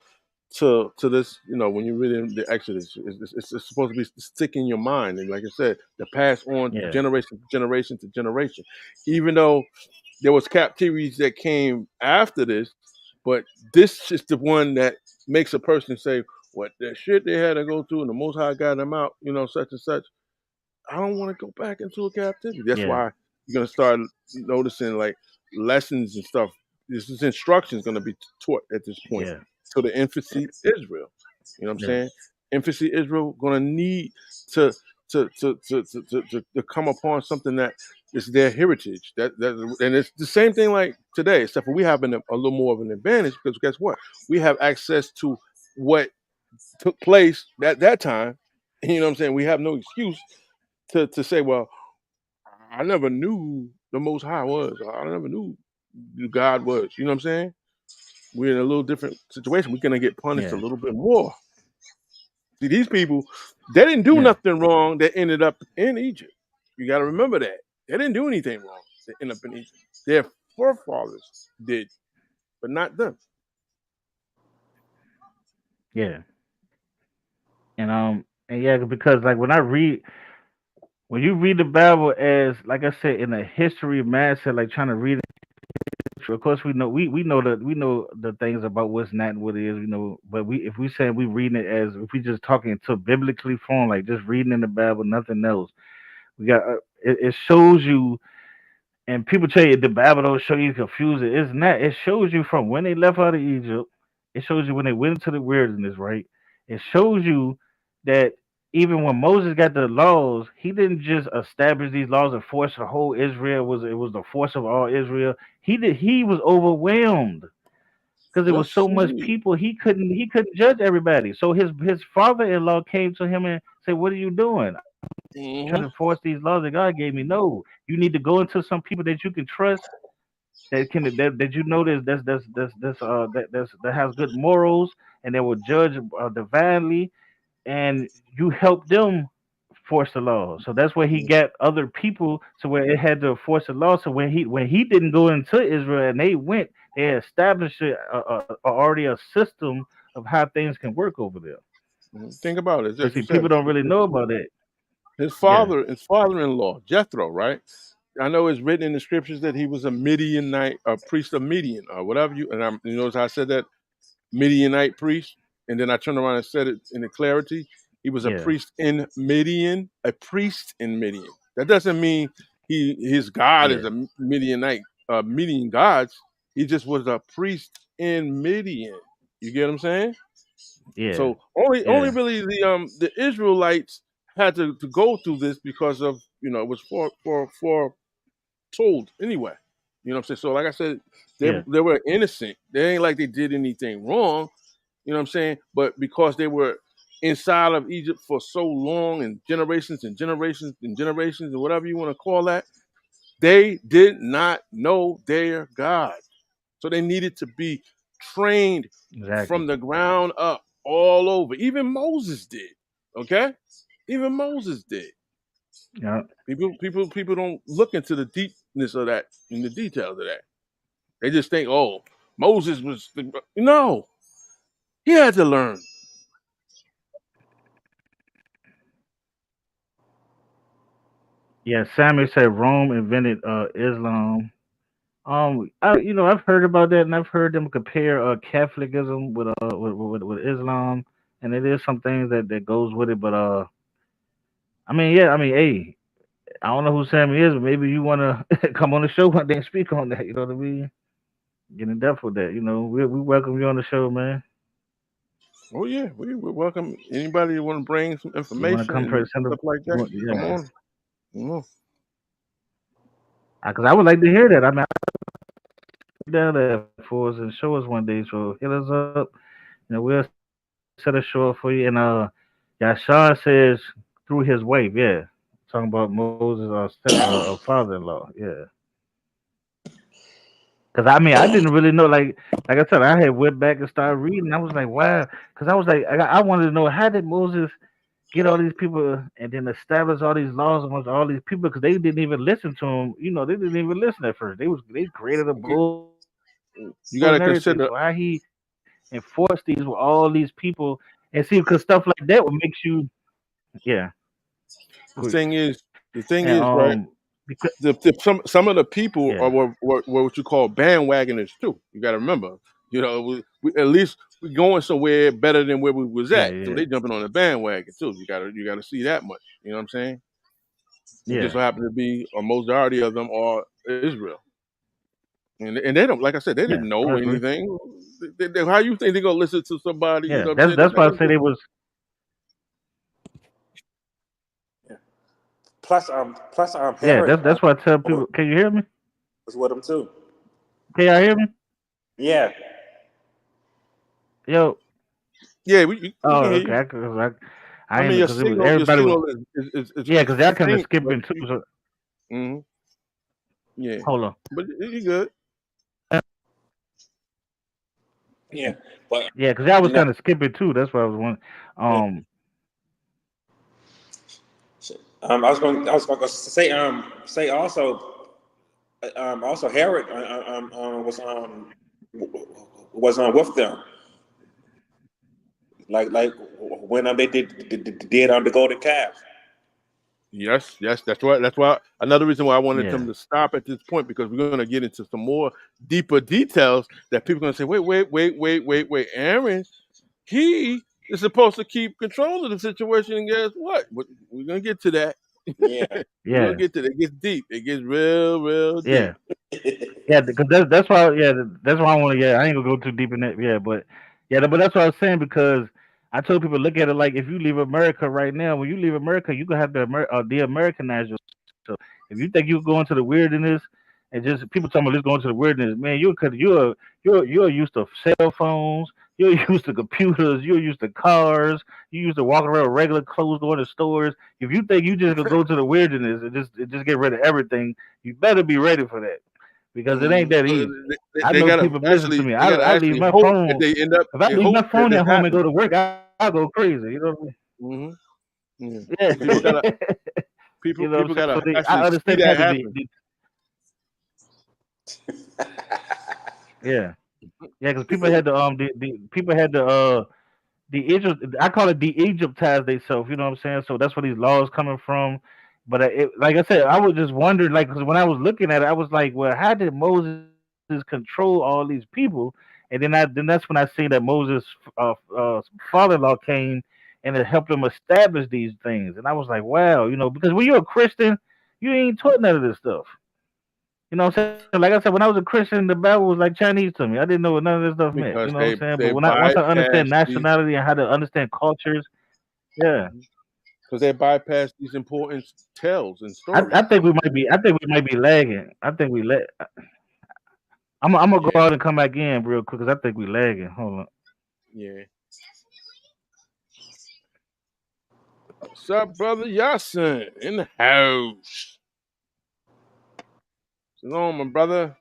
this. When you read in the Exodus, it's supposed to be stick in your mind, and like I said, to pass on
Yeah,
generation to generation to generation. Even though there was captivities that came after this, but this is the one that makes a person say, "What the shit they had to go through, and the Most High got them out," such and such. I don't want to go back into a captivity. That's
yeah,
why you're gonna start noticing like lessons and stuff. This is instructions gonna be taught at this point
yeah,
to the infancy Israel. You know what I'm
yeah,
saying? Infancy Israel gonna need to to come upon something that is their heritage. And it's the same thing like today, except for we have a little more of an advantage because guess what? We have access to what took place at that time. You know what I'm saying? We have no excuse to say, well, I never knew the Most High was. I never knew who God was. You know what I'm saying? We're in a little different situation. We're gonna get punished a
yeah,
little bit more. See, these people, they didn't do
yeah,
nothing wrong that ended up in Egypt. You got to remember that they didn't do anything wrong. They end up in Egypt. Their forefathers did, but not them.
Yeah, and yeah, because like when you read the Bible as like I said in a history mindset, like trying to read it, of course we know the things about what's not and what it is, you know. But we if we say we reading it as if we just talking to biblically form, like just reading in the Bible, nothing else. We got it shows you. And people tell you the Bible don't show you confusing. It's not. It shows you from when they left out of Egypt. It shows you when they went into the wilderness, right? It shows you that even when Moses got the laws, he didn't just establish these laws and force the whole Israel. It was the force of all Israel. He was overwhelmed because there was
Yes,
so much
indeed.
people. He couldn't judge everybody. So his father-in-law came to him and said, "What are you doing? I'm trying to
Hmm.
enforce these laws that God gave me. No, you need to go into some people that you can trust that you know that has good morals and that will judge divinely, and you help them force the law. So that's where he got other people to where it had to force the law. So when he didn't go into Israel and they went, they established already a system of how things can work over there.
Think about it.
But
As you
see,
said,
people don't really know about it. Yeah,
his father-in-law, Jethro, right? I know it's written in the scriptures that he was a Midianite, a priest of Midian, or whatever you notice how I said that Midianite priest, and then I turned around and said it in the clarity. He was a
yeah,
priest in Midian, a priest in Midian. That doesn't mean his God is
yeah,
a Midianite, Midian gods. He just was a priest in Midian. You get what I'm saying?
yeah,
So only
yeah,
really the Israelites had to go through this because of it was for told anyway. You know what I'm saying? So like I said,
yeah,
they were innocent. They ain't like they did anything wrong. You know what I'm saying? But because they were inside of Egypt for so long and generations and generations and generations and whatever you want to call that, they did not know their God. So they needed to be trained
exactly.
from the ground up all over. Even Moses did. Okay? Even Moses did.
Yeah,
People don't look into the deepness of that and the details of that. They just think, oh, Moses was no. He had to learn.
yeah. Sammy said Rome invented Islam. I've heard about that, and I've heard them compare Catholicism with Islam, and it is some things that goes with it. But I mean, yeah, I mean, hey, I don't know who Sammy is, but maybe you want to come on the show one day and speak on that. You know what I mean? Get in depth with that. You know, we welcome you on the show, man.
Oh yeah, we welcome anybody who want to bring some
You want to
information
come
and
present?
stuff like
You
that.
want,
Come
yeah,
on. Mhm.
because I would like to hear that. I mean, I down there for us and show us one day. So hit us up. We'll set a show up for you. And Yashawn says through his wife, yeah. Talking about Moses' father-in-law, yeah. Cause I mean, I didn't really know. Like I said, I had went back and started reading. I was like, wow. Cause I was like, I wanted to know how did Moses get all these people and then establish all these laws amongst all these people? Because they didn't even listen to him. You know, they didn't even listen at first. They created a bull and everything. So how he
You got to consider
enforced these with all these people and see because stuff like that would makes you yeah.
the thing is the
And
thing is right.
because
Some of the people
yeah,
are were what you call bandwagoners too. You got to remember, we at least we going somewhere better than where we was
yeah,
at. So
yeah,
they jumping on the bandwagon too. You got to see that much. You know what I'm saying? It just
yeah,
so happen to be a majority of them are Israel, and they don't like I said they
yeah.
didn't
I
know
agree.
anything. How you think they gonna listen to somebody? You
Yeah,
know what I'm
that's
saying? They're
that's
not
why I
gonna
say
do
they was.
Yeah. Plus,
Yeah,
Herod
that's why I tell
was
people. Can you hear me?
with him too.
Can y'all hear me?
Yeah.
Yo.
Yeah, we
Oh,
can hear you.
okay. I
I
ain't
mean,
because it was
your
everybody was.
signal is
Yeah, because y'all kind of
faint, but
skipping too. So
mhm, yeah,
hold on.
but you good.
Yeah. But
Yeah, because y'all
you
was
know,
kind of skipping too. That's why I was wondering.
yeah.
Um,
I was going to say also. Also Herod was with them, like when they did the golden calf.
Yes, yes, that's why. That's why. Another reason why I wanted
Yeah,
them to stop at this point because we're going to get into some more deeper details that people are going to say, wait. Aaron, he is supposed to keep control of the situation, and guess what? We're going to get to that.
Yeah.
We're going
yeah,
to get to that. It gets deep. It gets real
yeah.
deep.
Yeah, because that's why. Yeah, that's why I want to. Yeah, I ain't gonna go too deep in that. Yeah, but yeah, but that's what I was saying because I told people look at it like if you leave America right now, when you leave America, you gonna have to de-Americanize yourself. If you think you go into the wilderness and just people talking about let's go into the wilderness, man, you're used to cell phones, you're used to computers, you're used to cars, you used to walk around with regular clothes, going to stores. If you think you just gonna go to the wilderness and just get rid of everything, you better be ready for that because it ain't
Mm,
that
so
easy. I
they
know
gotta
people. Listen to
actually
me.
they gotta
I leave
actually
my
hope that
phone.
they end up.
If I
They
leave my
hope that
phone
this
at home and go
happens.
to work, I go crazy. You know what
Hmm. Yeah.
I
People
mean?
gotta
Yeah. You
people
know what I'm
gotta
saying? So
actually
I
see
understand they
that
had to
happen.
yeah, yeah, because people had to the people had to the Egypt. I call it the Egyptize themselves. You know what I'm saying? So that's where these laws coming from. But like I said, I was just wondering, like, because when I was looking at it, I was like, well, how did Moses control all these people? And then that's when I seen that Moses' father-in-law came and it helped him establish these things. And I was like, wow, because when you're a Christian, you ain't taught none of this stuff. You know what I'm saying? Like I said, when I was a Christian, the Bible was like Chinese to me. I didn't know what none of this stuff meant. You know
Because
what I'm saying? But
they
once I understand
bypass these
nationality and how to understand cultures, yeah,
because they bypass these important tales and
I
stories.
think we might be. I think we might be lagging. I think we lag. I'm gonna go
Yeah,
out and come back in real quick because I think we lagging. Hold on.
yeah. What's up, brother Yasin in the house? Shalom, my brother.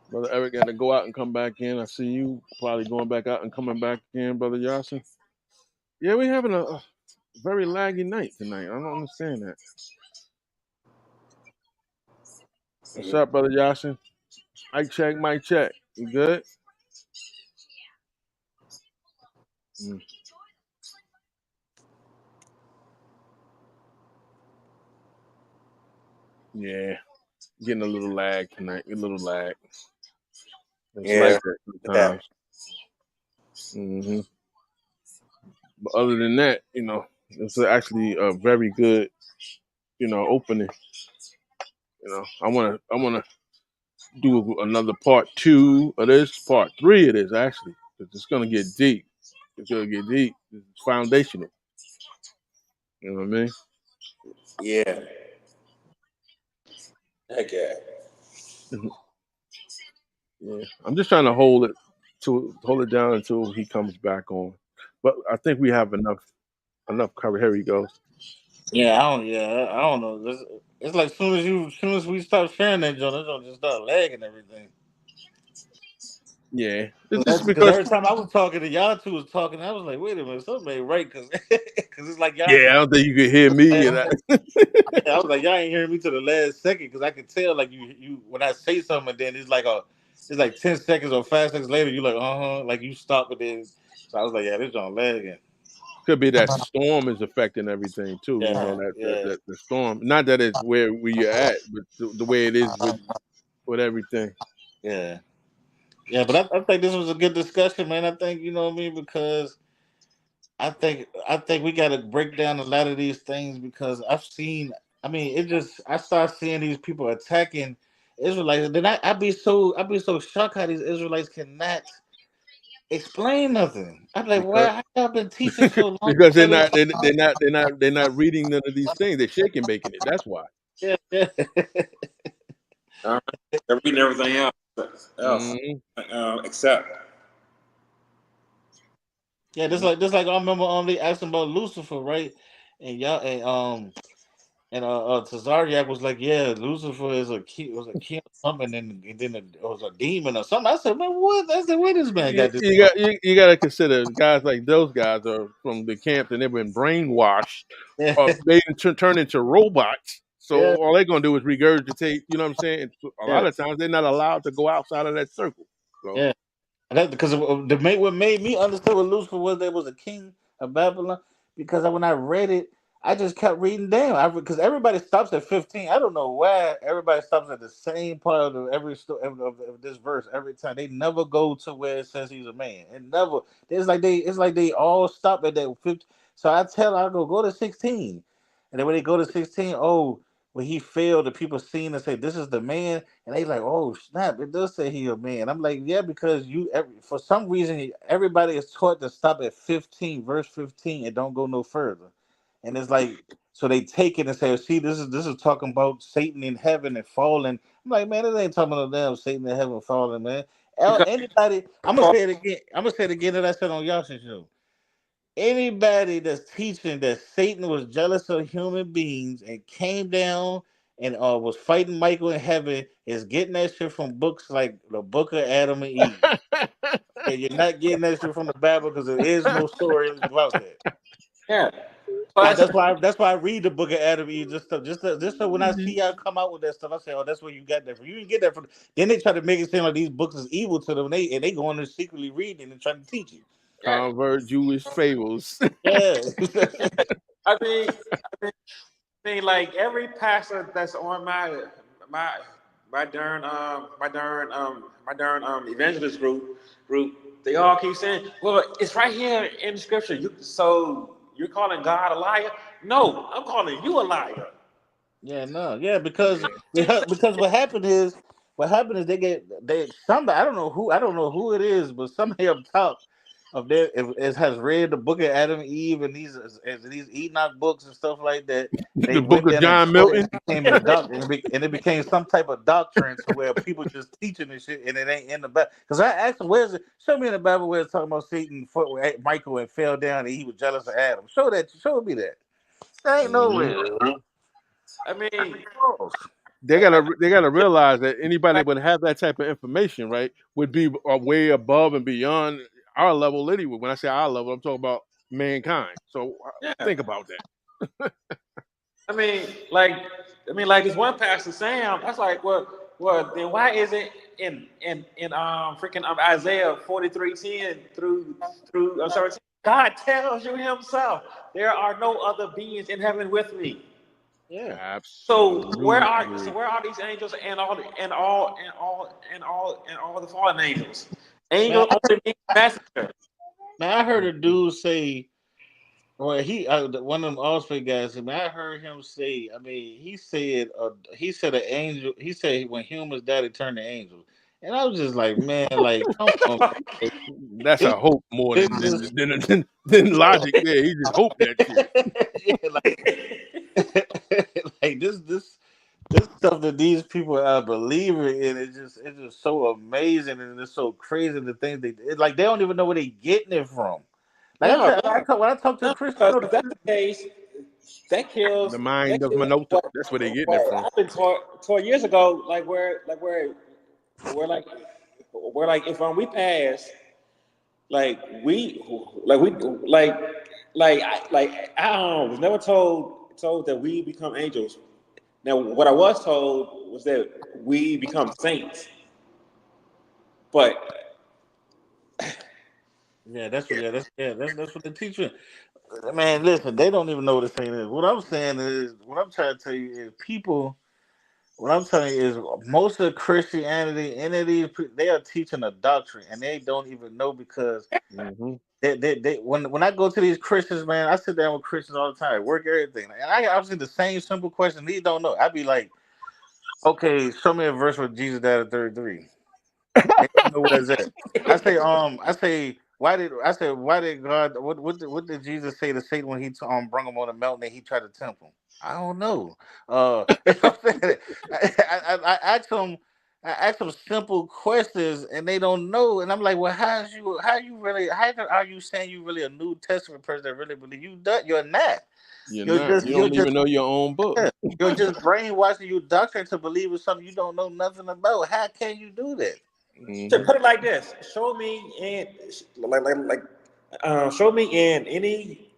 Brother Eric got to go out and come back in. I see you probably going back out and coming back in, brother Yasin. Yeah, we having a very laggy night tonight. I don't understand that. What's up, brother Yasin? Mic check. You good? Mm, yeah, getting a little lag tonight. A little lag. It's like
Yeah.
that
Yeah.
sometimes. But other than that, it's actually a very good, opening. I wanna do another part two of this, part three of this actually, because it's gonna get deep. It's gonna get deep. It's foundational. You know what I mean?
Yeah. Heck yeah.
Mhm. Yeah. I'm just trying to hold it down until he comes back on. But I think we have enough cover. Here he goes.
Yeah, I don't. Yeah, I don't know. It's like soon as we start sharing that joint just start lagging everything.
Yeah. It's just
Because
because
every time I was talking to y'all two was talking, I was like, wait a minute, something ain't right. Because it's like y'all.
yeah, I don't think you can hear me and
I was like, y'all ain't hearing me to the last second because I could tell like you when I say something, then it's like 10 seconds or 5 seconds later, you like like you stop it then. So I was like, yeah, this on lagging.
could be that storm is affecting everything too.
Yeah,
That
yeah,
the storm. Not that it's where you're at, but the way it is with everything.
yeah, yeah. But I think this was a good discussion, man. I think you know what I mean because I think we got to break down a lot of these things because I've seen. I mean, I start seeing these people attacking Israelites. Then I'd be so shocked how these Israelites cannot explain nothing. I'm like,
Because
why? How y'all been teaching so long?
because
Tell me,
they're not reading none of these things. They're shaking baking it. That's why.
yeah, yeah,
They're reading everything else
Hmm.
except.
yeah. Just like I remember they asked about Lucifer, right? And y'all And Tazariak was like, "Yeah, Lucifer is a king, was a king or something, and then it was a demon or something." I said, "Man, what?" I said, "Where this man got this from?"
You got to consider guys like those guys are from the camp and they've been brainwashed
Yeah,
or made to turn into robots. So
yeah,
all they're gonna do is regurgitate. You know what I'm saying? And a
yeah,
lot of times they're not allowed to go outside of that circle. So
yeah. And that's because what made me understand what Lucifer was. There was a king of Babylon. Because when I read it, I just kept reading down. Because everybody stops at 15. I don't know why everybody stops at the same part of of this verse every time. They never go to where it says he's a man. It never. It's like they all stop at that 15. So I go to 16, and then when they go to 16, oh, when he failed, the people seen and say this is the man, and they like, oh snap, it does say he a man. I'm like, yeah, because for some reason everybody is taught to stop at 15, verse 15, and don't go no further. And it's like, so they take it and say, see, this is talking about Satan in heaven and falling. I'm like, man, it ain't talking about damn Satan in heaven falling, man.
Because
Anybody, I'm gonna say it again. I'm gonna say it again that I said on Yashin show. Anybody that's teaching that Satan was jealous of human beings and came down and was fighting Michael in heaven is getting that shit from books like the Book of Adam and Eve. Okay, you're not getting that shit from the Bible because there is no story about that.
yeah, plus
That's why I read the Book of Adam and Eve just so when I see y'all come out with that stuff, I say, oh, that's where you got that from. You didn't get that from. Then they try to make it seem like these books is evil to them, and they go on there secretly reading and trying to teach you.
yeah.
convert Jewish fables.
Yeah.
I mean, like every pastor that's on my my darn evangelist group, they all keep saying, "Well, it's right here in the scripture." So you're calling God a liar? No, I'm calling you a liar.
Yeah, no, yeah, because what happened is they somebody I don't know who it is, but somebody up top of there has read the book of Adam and Eve and these Enoch books and stuff like that. They
The Book
went
of
down and
John
taught it
Milton.
and became a doc and it became some type of doctrine to where people just teaching this shit and it ain't in the Bible. Because I asked them, where's it? Show me in the Bible where it's talking about Satan fought with Michael and fell down and he was jealous of Adam. Show me that. That ain't
Mhm.
nowhere.
I mean, I
They gotta realize that anybody that would have that type of information, right, would be way above and beyond our level anyway. When I say our level, I'm talking about mankind. So
yeah.
think about that.
I mean, like, like this one pastor Sam. That's like, well, then why is it in freaking Isaiah 43:10 through 17? God tells you Himself, there are no other beings in heaven with me.
Yeah.
Absolutely.
Where are these angels and all the fallen angels?
Man,
Angel only means messenger.
I heard a dude say, well, one of them Osprey guys. I mean, I heard him say. I mean, he said an angel. He said when humans die, they turn to angels. And I was just like, man, like, come on, man.
That's
This,
a hope more
this,
than logic. There, he just hoped that shit.
yeah, like this stuff that these people are believing in it's just so amazing and it's so crazy the things like they don't even know where they getting it from. Like I
No,
said, when I talk to the
no,
Christian,
because if that's the case,
The
that
mind of
kills
Minota.
what
That's where they getting it
what
from.
I've been taught years ago. Where like if we pass, like we like we I was never told that we become angels. Now, what I was told was that we become saints, but
that's what the teacher. Man, listen, they don't even know what the saying is. What I'm saying is, what I'm trying to tell you is, people. What I'm telling you is, most of Christianity, any of they are teaching a doctrine, and they don't even know because
Hmm.
when I go to these Christians, man, I sit down with Christians all the time, work everything, and I was the same simple question. These don't know. I'd be like, okay, show me a verse where Jesus died at 33. They don't know where it's at. Why did God? What did Jesus say to Satan when he brought him on the mountain and he tried to tempt him? I don't know. You know what I'm saying? I asked them. I asked them simple questions and they don't know. And I'm like, well, how you really? How are you saying you really a New Testament person that really believe you? You're not.
You're
You're
not.
just
You
you're
don't
just
even know your own book.
yeah, you're just brainwashing you doctrine to believe in something you don't know nothing about. How can you do that?
To
Hmm.
put it like this, show me in show me in any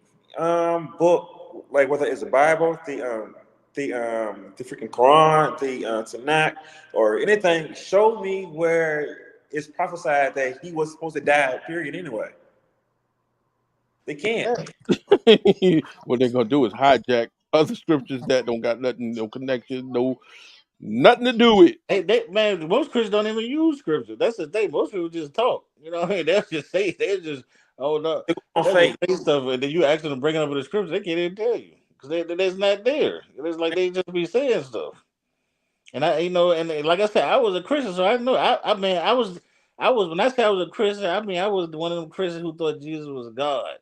book, like whether it's the Bible, the freaking Quran, the Tanakh, or anything. Show me where it's prophesied that he was supposed to die. Period. Anyway, they can't.
Yeah.
What they're gonna do is hijack other scriptures that don't got nothing, no connection, no nothing to do with.
They man, most Christians don't even use scripture. That's the thing. Most people just talk. You know what I mean? They'll just say they just no,
They go on
they'll just
faith.
say stuff, and then you ask them to bring it up in the scripture. They can't even tell you because they're not there. It's like they just be saying stuff. And and like I said, I was a Christian, so I know. I mean, I was when I say I was a Christian, I mean I was one of them Christians who thought Jesus was God.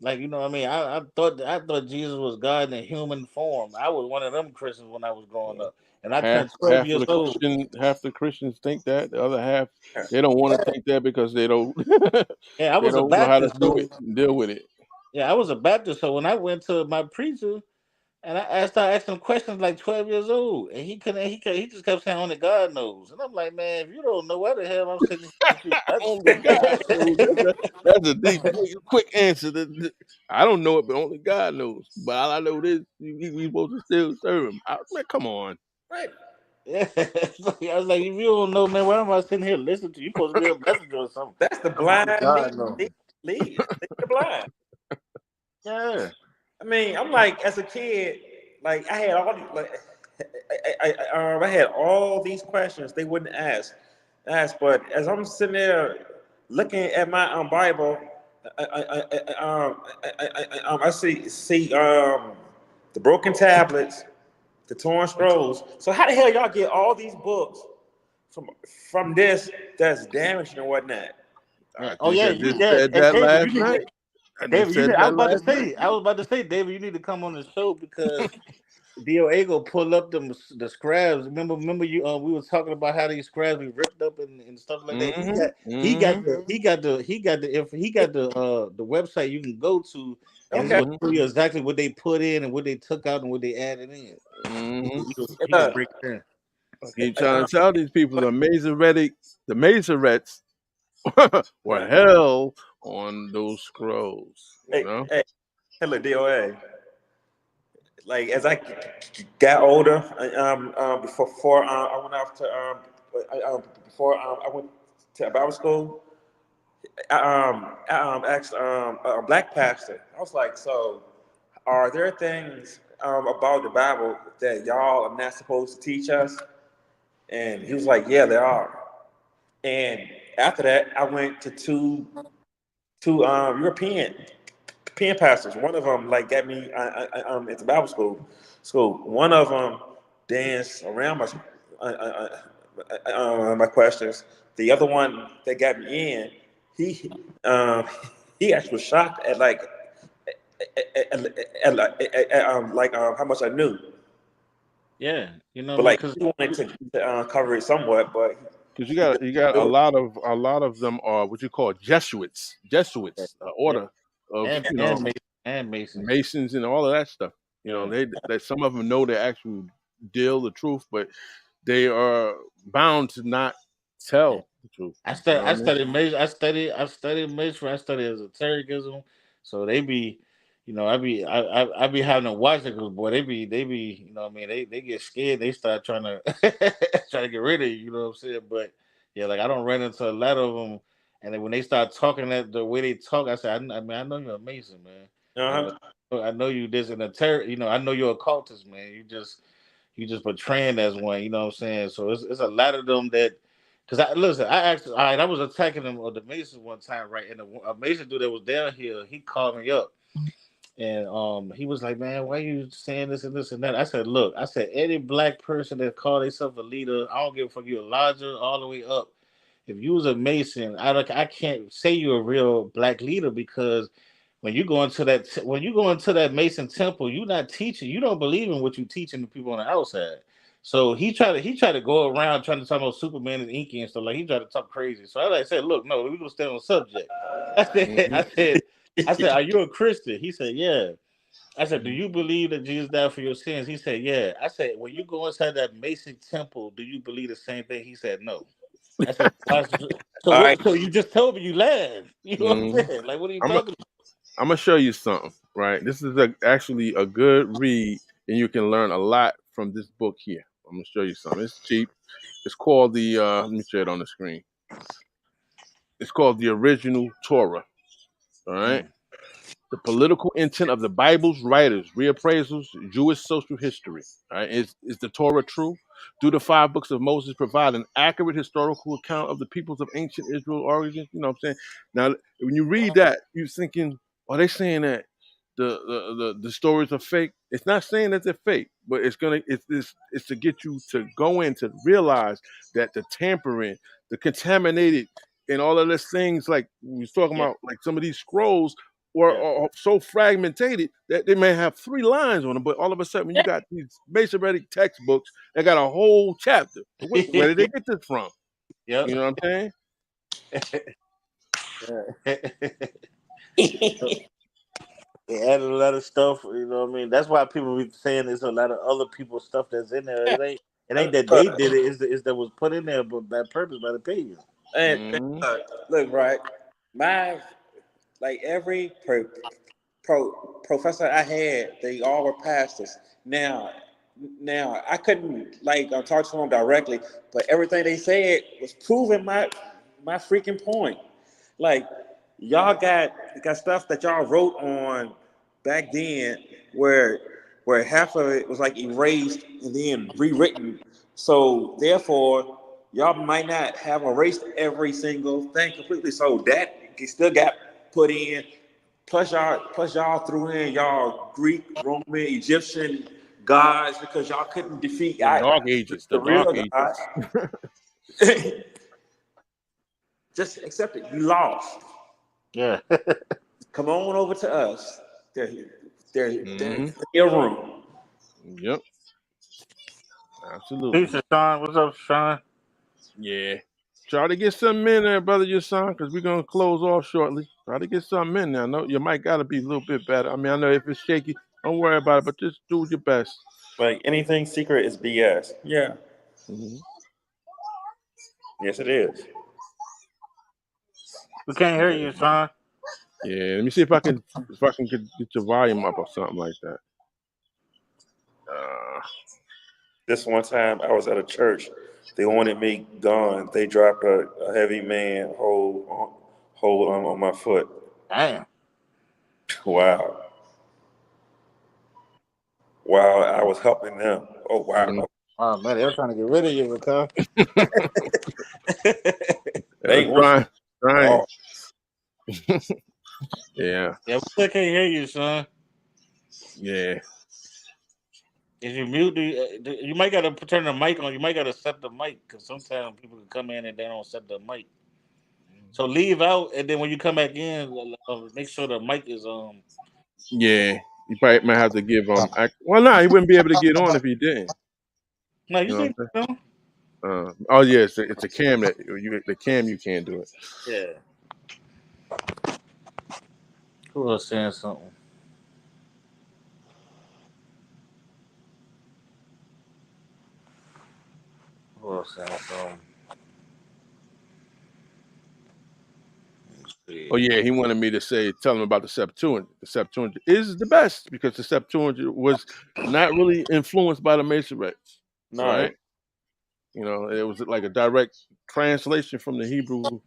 Like what I mean, I thought Jesus was God in human form. I was one of them Christians when I was growing up, and I
Half
turned 12
half of
years
the
old.
Half the Christians think that. The other half they don't want to think that because they don't
Yeah, I
they
was a
don't know how to
Baptist,
do
so
it and deal with it.
yeah, I was a Baptist. So when I went to my preacher, and started asking him questions like 12 years old, and he just kept saying only God knows. And I'm like, man, if you don't know what the hell I'm sitting here with you,
Only God knows. That's a deep, quick answer. I don't know it, but only God knows. But all I know is we supposed to still serve Him. Man, come on.
Right.
yeah. I was like, if you don't know, man, why am I sitting here listening to you? You supposed to be a messenger or something.
That's the
Only
blind
God knows.
lead the blind.
Yeah.
I mean, I'm like, as a kid, like I had all these, like, I had all these questions they wouldn't but as I'm sitting there looking at my Bible, I see the broken tablets, the torn scrolls. So how the hell y'all get all these books from this that's damaged and whatnot?
Yeah.
I
Oh
just,
yeah,
I
you
just
yeah.
said
Hey
that
David,
last night. I just
David,
said
I
that
was about to
last night.
say, David, you need to come on the show because DOA go pull up the scraps. Remember you we was talking about how these scraps be ripped up and stuff like that.
Mm-hmm.
He got the website you can go to, and it's
Okay.
gonna
Mm-hmm.
show you exactly what they put in and what they took out and what they added in.
Mm-hmm.
He gonna
Uh,
break it down.
I keep trying to tell these people the Masoretes were
uh,
hell on those scrolls. You
hey,
know.
hey, hello, DOA. Like as I got older, before I went off to before I went to Bible school, I asked a black pastor. I was like, so are there things about the Bible that y'all are not supposed to teach us? And he was like, yeah, there are. And after that, I went to two European pastors. One of them like got me at the Bible school. One of them danced around my questions. The other one that got me in, he he actually was shocked at how much I knew.
Yeah, you know what I
But
mean?
like
Because
he wanted to cover it somewhat, but
Because
he couldn't
you got
do it.
a lot of them are what you call Jesuits,
yeah,
order of
and Masons.
Masons and all of that stuff. You know,
Yeah.
they some of them know the actual deal, the truth, but they are bound to not
Yeah.
tell the truth. You know what I mean?
I studied Masonry. I studied esotericism. So they be, I be having to watch it because boy, they be, what I mean, they get scared. They start trying to trying to get rid of you. You know what I'm saying? But yeah, like I don't run into a lot of them. And then when they start talking that the way they talk, I say, I mean, I know you're a Mason, man. Like,
Uh-huh.
I know you this in a I know you're a cultist, man. You just portraying as one. You know what I'm saying? So it's a lot of them that. Cause I actually, all right, I was attacking them or the Mason one time, right? And a Mason dude that was down here, he called me up, and he was like, "Man, why you saying this and this and that?" I said, "Look, I said any black person that call themselves a leader, I don't give a fuck. You're a lodger all the way up. If you was a Mason, I can't say you're a real black leader because when you go into that Mason temple, you're not teaching. You don't believe in what you teaching the people on the outside. So he tried to go around trying to talk about Superman and Inky and stuff like he tried to talk crazy. So I said, look, no, we gonna stay on the subject. I said, I
Mhm.
said, I said, are you a Christian? He said, yeah. I said, "Do you believe that Jesus died for your sins?" He said, "Yeah." I said, "When you go inside that Mason temple, do you believe the same thing?" He said, "No." I said, "Why so
All right.
what? So you just told me you laughed. You know what I'm
Mhm.
saying? Like, what are you
I'm
talking
gonna show you something, right? This is actually a good read, and you can learn a lot from this book here. I'm gonna show you something. It's cheap. It's called the. Let me share it on the screen. It's called the original Torah. All right.
about?"
The political intent of the Bible's writers, reappraisals, Jewish social history. Right? Is the Torah true? Do the five books of Moses provide an accurate historical account of the peoples of ancient Israel origins? You know what I'm saying? Now, when you read that, you're thinking, are they saying that the stories are fake? It's not saying that they're fake, but it's to get you to go in to realize that the tampering, the contaminated, and all of these things like we was talking
Yeah,
about, like some of these scrolls or
yeah,
are so fragmented that they may have 3 lines on them, but all of a sudden, when you got these Masoretic textbooks that got a whole chapter, where did they get this from?
yeah.
You know what I'm saying?
They added a lot of stuff. You know what I mean? That's why people be saying there's a lot of other people's stuff that's in there. It ain't that they did it. It's that was put in there but by purpose by the pagans.
And
Hmm.
look, right, my like every professor I had, they all were pastors. Now, now I couldn't like talk to them directly, but everything they said was proving my freaking point. Like y'all got stuff that y'all wrote on back then where half of it was like erased and then rewritten. So therefore, y'all might not have erased every single thing completely. So that still got put in. Plus y'all threw in y'all Greek, Roman, Egyptian gods because y'all couldn't defeat
The Dark
the,
Ages, the
the
Dark
real
Ages.
gods. Just accept it. You lost.
Yeah.
Come on over to us. There's
Hmm.
plenty of room.
Yep, absolutely.
Peace, Sean. What's up, Sean?
Yeah. Try to get something in there, brother, your son, because we're gonna close off shortly. Try to get something in there. I know your mic gotta be a little bit better. I mean, I know if it's shaky, don't worry about it, but just do your best.
Like anything secret is BS. Yeah.
Hmm.
Yes, it is.
We can't hear you, Sean.
Yeah, let me see if I can get your volume up or something like that. Uh,
This one time I was at a church. They wanted me gone. They dropped a heavy man hold on my foot.
Damn.
Wow. Wow. I was helping them. Oh
mm,
wow.
Oh man, they were trying to get rid of you, because
They
I'm
want you
trying.
off.
Yeah,
yeah, we still can't hear you, son.
yeah.
If you mute, you might gotta turn the mic on. You might gotta set the mic because sometimes people can come in and they don't set the mic. So leave out, and then when you come back in, make sure the mic is
Yeah, you probably might have to give well, no, he wouldn't be able to get on if he didn't.
No, you
You know what
see,
I'm saying?
no?
Oh yeah, it's a cam that the cam you can't do it.
Yeah. Who was saying something? Who was saying something? Let's
Oh
see.
yeah, he wanted me to tell him about the Septuagint. The Septuagint is the best because the Septuagint was not really influenced by the Masoretes,
No.
right? You know, it was like a direct translation from the Hebrew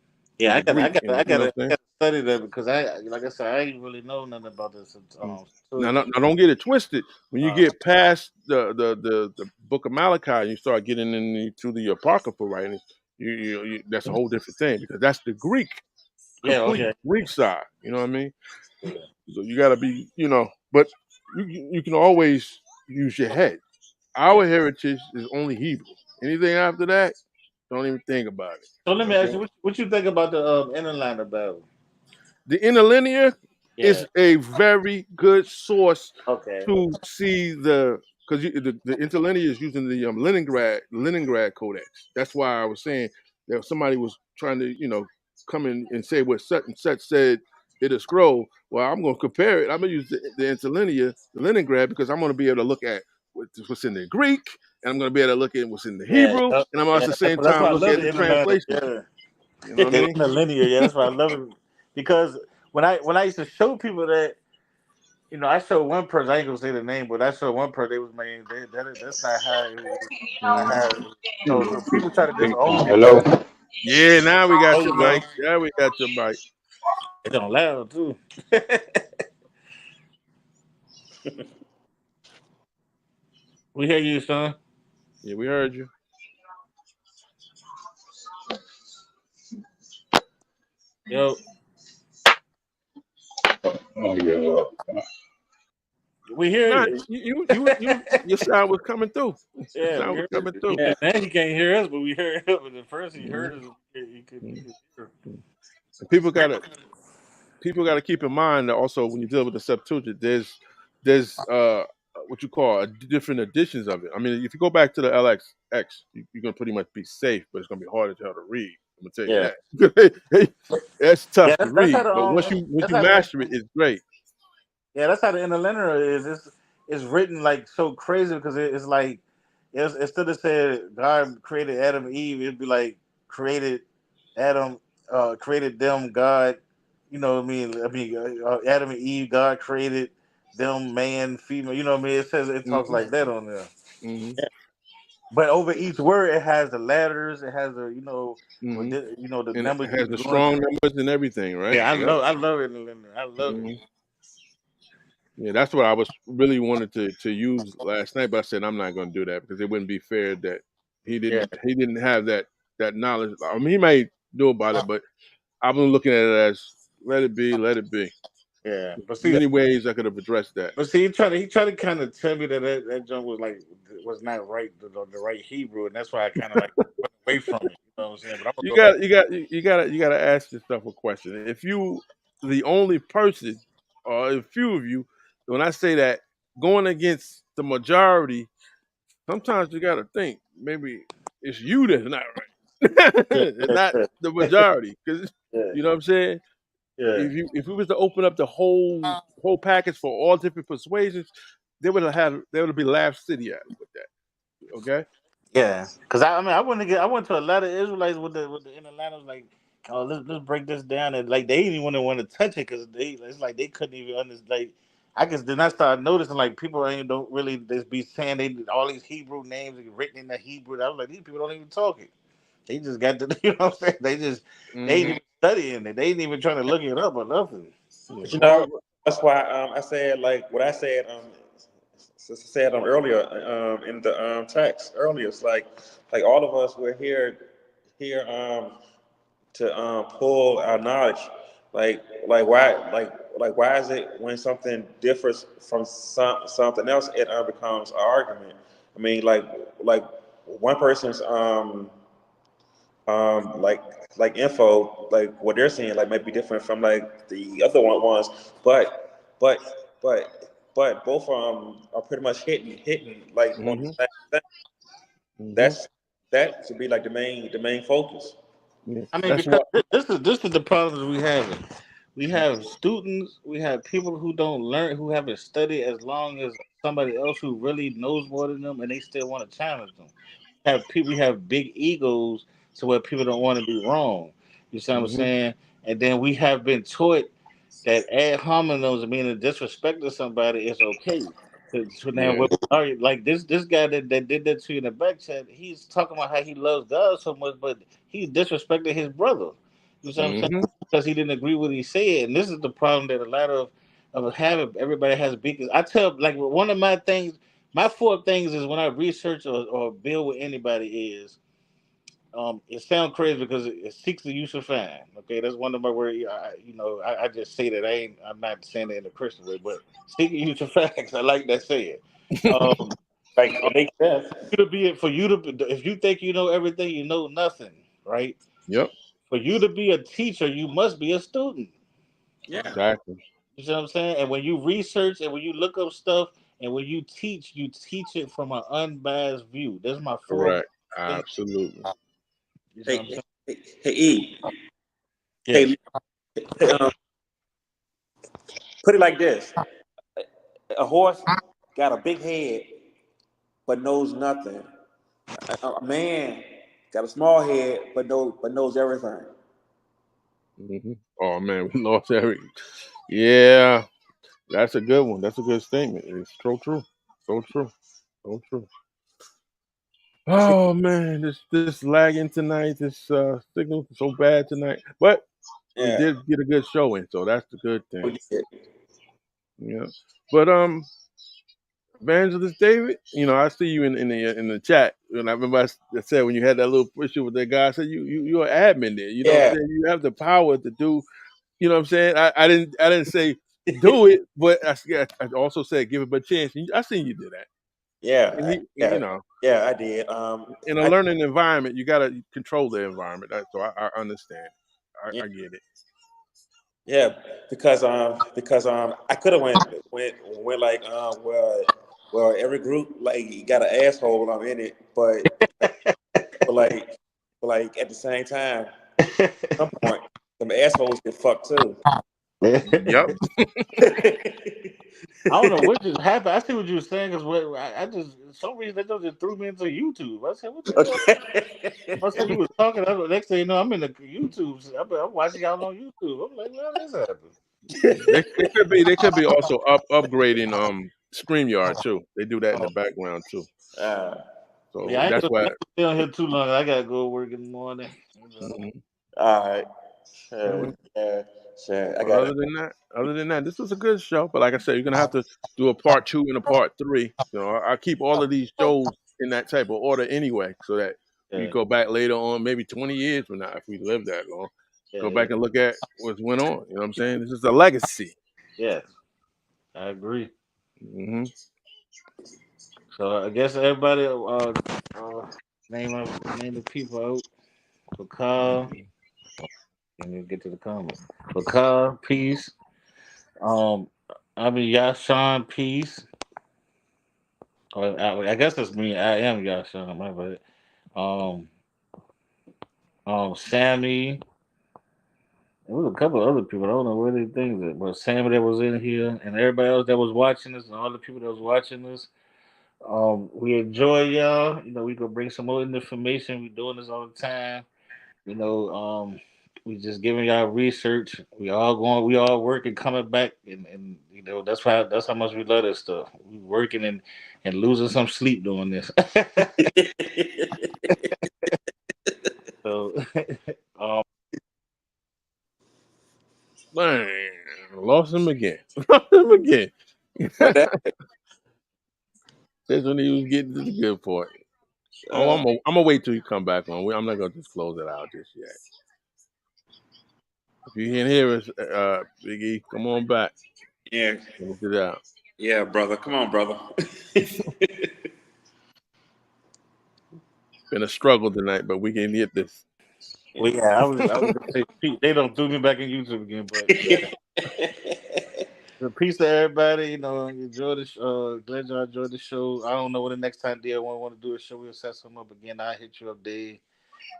to
Yeah,
the Greek, and you know what I'm
I
saying.
gotta study that because like I said, I ain't really know nothing about this.
Mm. Now,
Septuagint.
don't get it twisted. When you
Uh,
get past the Book of Malachi, and you start getting into the apocryphal writings. That's a whole different thing because that's the Greek,
yeah,
complete
okay.
Greek side. You know what I mean?
Yeah.
So you got to be, but you can always use your head. Our heritage is only Hebrew. Anything after that, don't even think about it.
So
You
let
know
me
what I'm
ask you,
saying?
what you think about the interliner battle?
The interlinear
Yeah.
is a very good source
Okay.
to see because the interlinear is using the Leningrad Codex. That's why I was saying that somebody was trying to come in and say what such and such said hit a scroll. Well, I'm going to compare it. I'm going to use the interlinear, the Leningrad, because I'm going to be able to look at what's in the Greek, and I'm going to be able to look at what's in the
Yeah,
Hebrew,
yeah,
and I'm also
yeah.
at the same
That's
time
why I
look
love
at
the
the
interlinear.
translation.
Yeah,
You know what I
the
mean?
interlinear. Yeah, that's why I love it because when I used to show people that, I showed one person. I ain't gonna say the name, but I showed one person. They was man. That's not how.
Mhm.
So people try to
Bing
disown
bong.
me.
Hello.
Yeah, now we got
There
your
you go.
mic. Now we got your mic.
It don't loud too. We hear you, son.
Yeah, we heard you.
Yo,
Oh yeah.
we hear
Nah,
you.
your sound was coming through. Your
Yeah, we
sound was
heard
coming
you.
through.
Yeah, now he can't hear us, but we heard him. But at first he heard
Mhm.
us. He could hear.
And people gotta keep in mind that also when you deal with the Septuagint, there's what you call different editions of it. I mean, if you go back to the LXX, you're gonna pretty much be safe, but it's gonna be harder to read. I'm gonna tell you
Yeah,
that. That's
yeah.
tough to
That's how
read,
the
but once
that's
you
how the
master it, it's great.
yeah, that's how the interlinear is. It's written like so crazy because it's like instead of saying God created Adam and Eve, it'd be like created Adam, created them God. You know what I mean? Adam and Eve, God created them man, female. You know what I mean? It talks
Hmm.
like that on there.
Hmm.
But over each word, it has the letters. It has the
Hmm.
the
And it
numbers
has
you
the
going
strong
to.
numbers and everything, right?
Yeah,
Yep.
I love it. I love it.
Hmm. Yeah, that's what I was really wanted to use last night, but I said I'm not going to do that because it wouldn't be fair that
Yeah,
he didn't have that knowledge. I mean, he may know about it, but I've been looking at it as let it be, let it be.
yeah.
Many ways I could have addressed that.
But see, he tried to kind of tell me that junk was like was not right, the right Hebrew, and that's why I kind of like went away from it. You know what I'm saying? But I'm gonna
You
go back.
got you got to ask yourself a question. If you the only person, or a few of you, when I say that going against the majority, sometimes you got to think maybe it's you that's not right,
Yeah,
and not the majority. Because
yeah,
you know what I'm saying.
yeah,
If we was to open up the whole package for all different persuasions, they would be Laugh City at with that. Okay.
yeah. Because I mean, I went to a lot of Israelites with the inner line. I was like, oh, let's break this down, and like they didn't even want to touch it because it's like they couldn't even understand. Like I guess then I started noticing like people ain't don't really just be saying they all these Hebrew names written in the Hebrew. I was like, these people don't even talk it. They just got to, you know what I'm saying? They ain't
Hmm.
even studying it. They ain't even trying to look it up or nothing.
Yeah.
But you know,
Well.
that's why I said like what I said said earlier in the text earlier. It's like all of us we're here to pull our knowledge. Like why like why is it when something differs from something else it becomes an argument? I mean like one person's like info like what they're seeing like might be different from like the other ones, but both of them are pretty much hitting like on the
Hmm.
same thing.
Hmm.
That's that should be like the main focus.
Yeah.
I mean,
That's
because
what.
this is the problems we have. We have students, we have people who don't learn, who haven't studied as long as somebody else who really knows more than them, and they still want to challenge them. We have big egos, so where people don't want to be wrong. You see what I'm
Hmm.
saying? And then we have been taught that ad hominems, meaning disrespecting somebody, is okay. So now,
Yeah.
like this guy that did that to you in the back chat, he's talking about how he loves God so much, but he disrespected his brother. You see what I'm saying?
Hmm.
Because he didn't agree with what he said, and this is the problem that a lot of having everybody has big. I tell like one of my things, my four things is when I research or build with anybody is it sounds crazy because it seeks the use of fine. Okay, that's one of my words. I just say that I'm not saying it in a Christian way, but seek the use of facts. I like that saying. Um,
Like it makes sense.
you to be for you to if you think you know everything, you know nothing, right?
Yep.
For you to be a teacher, you must be a student.
Yeah.
Exactly.
You see what I'm saying? And when you research and when you look up stuff and when you teach it from an unbiased view. That's my four
Correct.
things.
Absolutely.
You see what I'm
Hey
saying?
hey E.
Yeah.
Hey, hey Put it like this: a horse got a big head but knows nothing. A man got a small head but knows everything.
Oh man, we lost Eric. Yeah, that's a good one. That's a good statement. It's so true. So true. So true.
See,
Oh man, this lagging tonight. This signal so bad tonight. But we
yeah,
did get a good show in, so that's the good thing.
we did.
Yeah. But Evangelist David, I see you in the chat, and I remember I said when you had that little issue with that guy, I said you're an admin there. You know what I'm
Yeah,
saying? You have the power to do. You know what I'm saying? I didn't say do it, but I also said give it a chance. I seen you do that, and
yeah,
he,
yeah, yeah. I did.
in a
I
learning environment, you gotta control the environment. So I understand.
yeah,
I get it.
yeah, because I could have went like well every group like got an asshole I'm in it, but like but like at the same time, at some point, some assholes get fucked too.
Yep.
I don't know what just happened. I see what you were saying because I just for some reason they just threw me into YouTube. I said, "What the hell?" I said you was talking. Next thing you know, I'm in the YouTube. I'm watching y'all on YouTube. I'm like, "What is happening?"
They could be also upgrading StreamYard too. They do that in
Oh,
the background too.
uh,
yeah,
So
I ain't
that's
gonna
why.
stay on here too long. I gotta go work in the morning. You know.
Mhm.
all right.
Yeah,
Yeah, shit. I
but
got it.
other than that, this was a good show. But like I said, you're gonna have to do a part two and a part three. I keep all of these shows in that type of order anyway, so that we
Yeah,
go back later on, maybe 20 years from now, if we live that long,
yeah,
go
yeah,
back and look at what's went on. You know what I'm saying? This is a legacy.
yes, I agree.
Hmm.
So I guess everybody name the people out for Carl. Let me get to the comments. For Carl, peace. Um, I mean Yashawn, peace. Or I guess that's me. I am Yashawn, my bad. Um, Sammy. There was a couple of other people. I don't know where they things at, but Sammy that was in here, and everybody else that was watching this, and all the people that was watching this. We enjoy y'all. We gonna bring some more information. We doing this all the time. You know, we just giving y'all research. We all working, coming back, and that's how much we love this stuff. We working and losing some sleep doing this. So, um,
Man, lost him again. Lost him again.
What that?
That's when he was getting to the good part. Oh,
Uh,
I'm gonna wait till you come back on. I'm not gonna just close it out just yet. If you can hear us, Biggie, come on back.
yeah,
Finish it out.
yeah, brother. Come on, brother.
Been a struggle tonight, but we can get this.
well, yeah, I was gonna say Pete, they don't threw me back in YouTube again, but yeah. So peace to everybody. Enjoy the glad y'all enjoyed the show. I don't know when the next time DL want to do a show. We'll set something up again. I'll hit you up, Dave.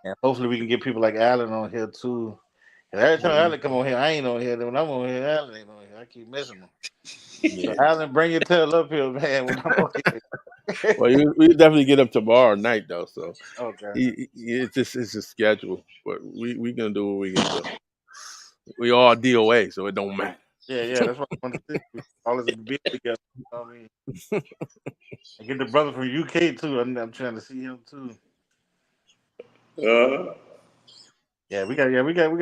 And hopefully we can get people like Alan on here too. And every time
Mhm.
Alan come on here, I ain't on here. Then when I'm on here, Alan ain't on here. I keep missing him. So
Yeah.
Alan, bring your tail up here, man. When I'm on here.
Well, we definitely get up tomorrow night though. So
Okay.
it's a schedule, but we gonna do what we can do. We all DOA, so it don't matter.
Yeah, yeah. That's what I want to see. All this be together. You know what I mean? And get the brother from UK too. I'm trying to see him too.
uh,
Yeah, we got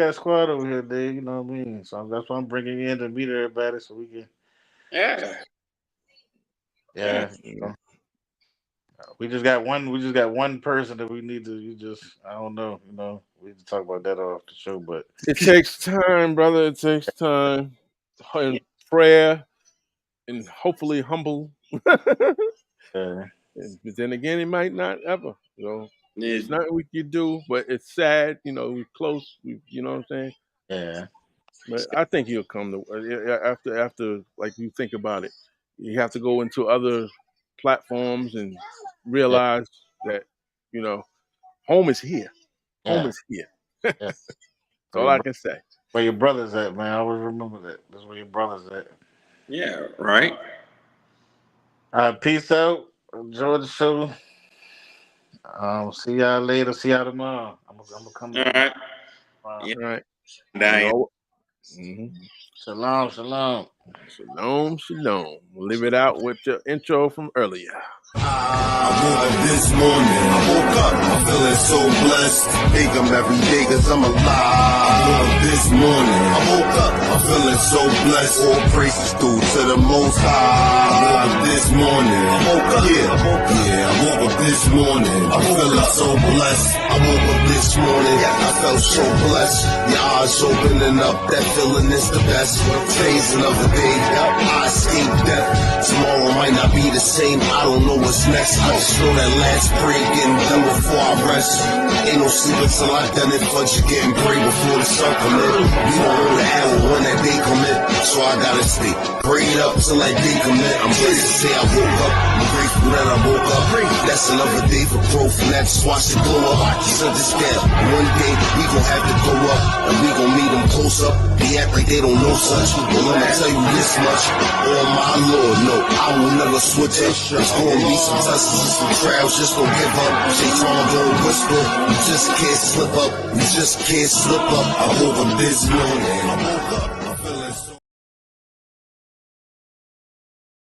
a squad over here, Dave. You know what I mean? So that's why I'm bringing you in to meet everybody, so we can.
yeah, yeah.
Yeah, we just got one person that we need to. You just I don't know. We need to talk about that off the show, but
It takes time, brother. It takes time and prayer and hopefully humble.
yeah,
But then again, it might not ever.
Yeah,
It's nothing we can do, but it's sad. We're close. You know what I'm saying?
yeah,
But I think he'll come to after like you think about it. You have to go into other platforms and
yeah,
realize that you know home is here. Home
yeah,
is here.
yeah.
That's all I can say.
Where your brothers at, man? I always remember that. That's where your brothers at.
Yeah, right.
All right, peace out. Enjoy the show. See y'all later. See y'all tomorrow. I'm gonna come
All
again
right.
tomorrow.
Yeah,
All right. And
Diane.
all, mhm.
Shalom, shalom.
Shalom, shalom. We'll leave it out with your intro from earlier.
I woke up this morning, I woke up, I'm feeling so blessed. Thank him every day cause I'm alive. I woke up this morning, I woke up, I'm feeling so blessed. All praises due to the Most High. I woke up this morning, I woke up, I woke up this morning, I'm feeling so blessed. I woke up this morning, I felt so blessed. Your eyes opening up, that feeling is the best. Today's another day, I escaped death. Tomorrow might not be the same, I don't know what's next. I just know that last prayer getting done before I rest. Ain't no sleep until I done it, but you getting prayed before the sun come in. We don't know the hour when that day come in, so I gotta stay prayed up till that day come in. I'm ready to say I woke up, I'm grateful that I woke up. That's another day for growth, and that's why I should glow up. Just understand, one day we gon' have to go up, and we gon' meet them close up. They act like they don't know such, but let me tell you this much. Oh my Lord, no, I will never switch up. There's gonna be some tests and some trials, just don't give up. Shaitan gon' whisper, you just can't slip up, you just can't slip up. I woke up this morning,